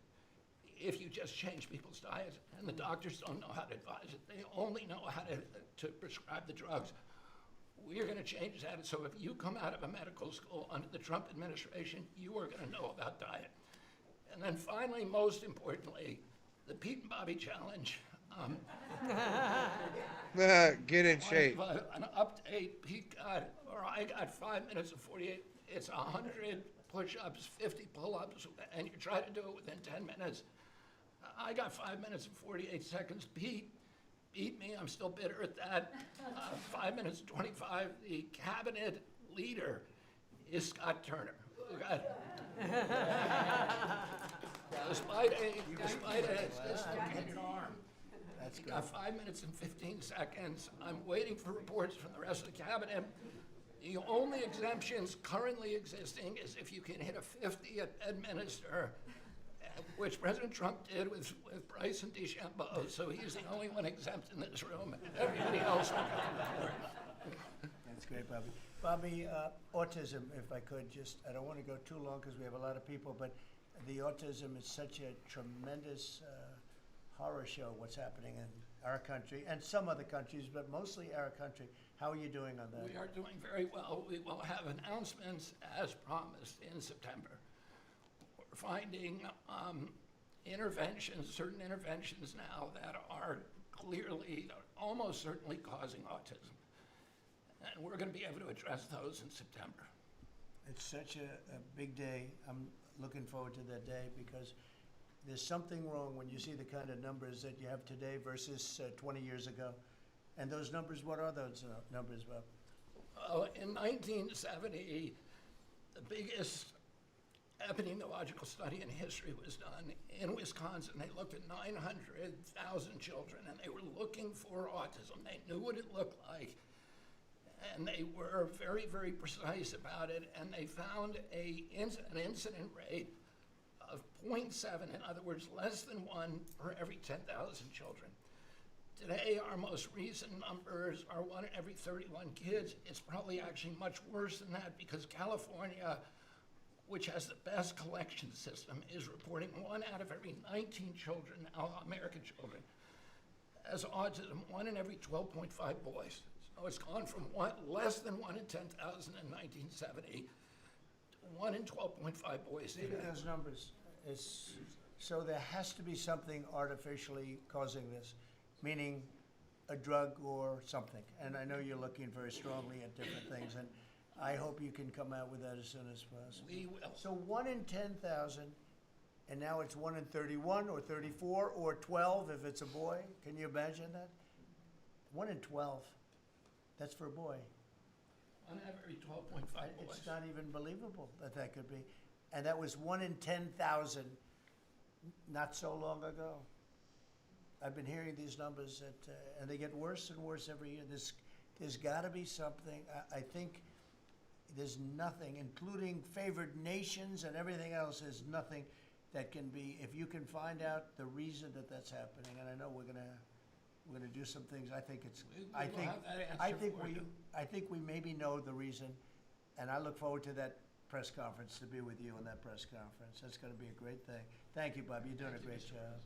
if you just change people's diets, and the doctors don't know how to advise it. They only know how to prescribe the drugs. We're going to change that, so if you come out of a medical school under the Trump administration, you are going to know about diet. And then finally, most importantly, the Pete and Bobby Challenge. Get in shape. An update, I got 5 minutes and 48, it's 100 push-ups, 50 pull-ups, and you try to do it within 10 minutes. I got 5 minutes and 48 seconds. Pete beat me. I'm still bitter at that. 5 minutes 25. The cabinet leader is Scott Turner. Despite a dislocated arm. That's You good. got 5 minutes and 15 seconds. I'm waiting for reports from the rest of the cabinet. The only exemptions currently existing is if you can hit a 50 at Bedminster, which President Trump did with Bryson DeChambeau. So he's the only one exempt in this room. Everybody else will go to court. That's great, Bobby. Bobby, autism, if I could, just, I don't want to go too long because we have a lot of people, but the autism is such a tremendous horror show, what's happening in our country and some other countries, but mostly our country. How are you doing on that? We are doing very well. We will have announcements as promised in September. We're finding certain interventions now that are clearly, almost certainly causing autism. And we're going to be able to address those in September. It's such a big day. I'm looking forward to that day because there's something wrong when you see the kind of numbers that you have today versus 20 years ago. And those numbers, what are those numbers, Bob? In 1970, the biggest epidemiological study in history was done in Wisconsin. They looked at 900,000 children, and they were looking for autism. They knew what it looked like, and they were very, very precise about it, and they found an incident rate of 0.7, in other words, less than 1 per every 10,000 children. Today, our most recent numbers are 1 in every 31 kids. It's probably actually much worse than that because California, which has the best collection system, is reporting 1 out of every 19 children, now American children, has autism, 1 in every 12.5 boys. So it's gone from less than 1 in 10,000 in 1970 to 1 in 12.5 boys Look today. at those numbers. So there has to be something artificially causing this, meaning a drug or something. And I know you're looking very strongly at different things, and I hope you can come out with that as soon as possible. We will. So 1 in 10,000, and now it's 1 in 31 or 34 or 12 if it's a boy. Can you imagine that? 1 in 12. That's for a boy. 1 out of every 12.5 boys. It's not even believable that that could be. And that was 1 in 10,000 not so long ago. I've been hearing these numbers and they get worse and worse every year. There's got to be something. I think there's nothing, including favored nations and everything else, there's nothing that can be, if you can find out the reason that that's happening, and I know we're gonna do some things. I think it's, We will I think, have that I answer think for we, you. I think we maybe know the reason, and I look forward to that press conference, to be with you in that press conference. That's gonna be a great thing. Thank you, Bob. You're doing a great job.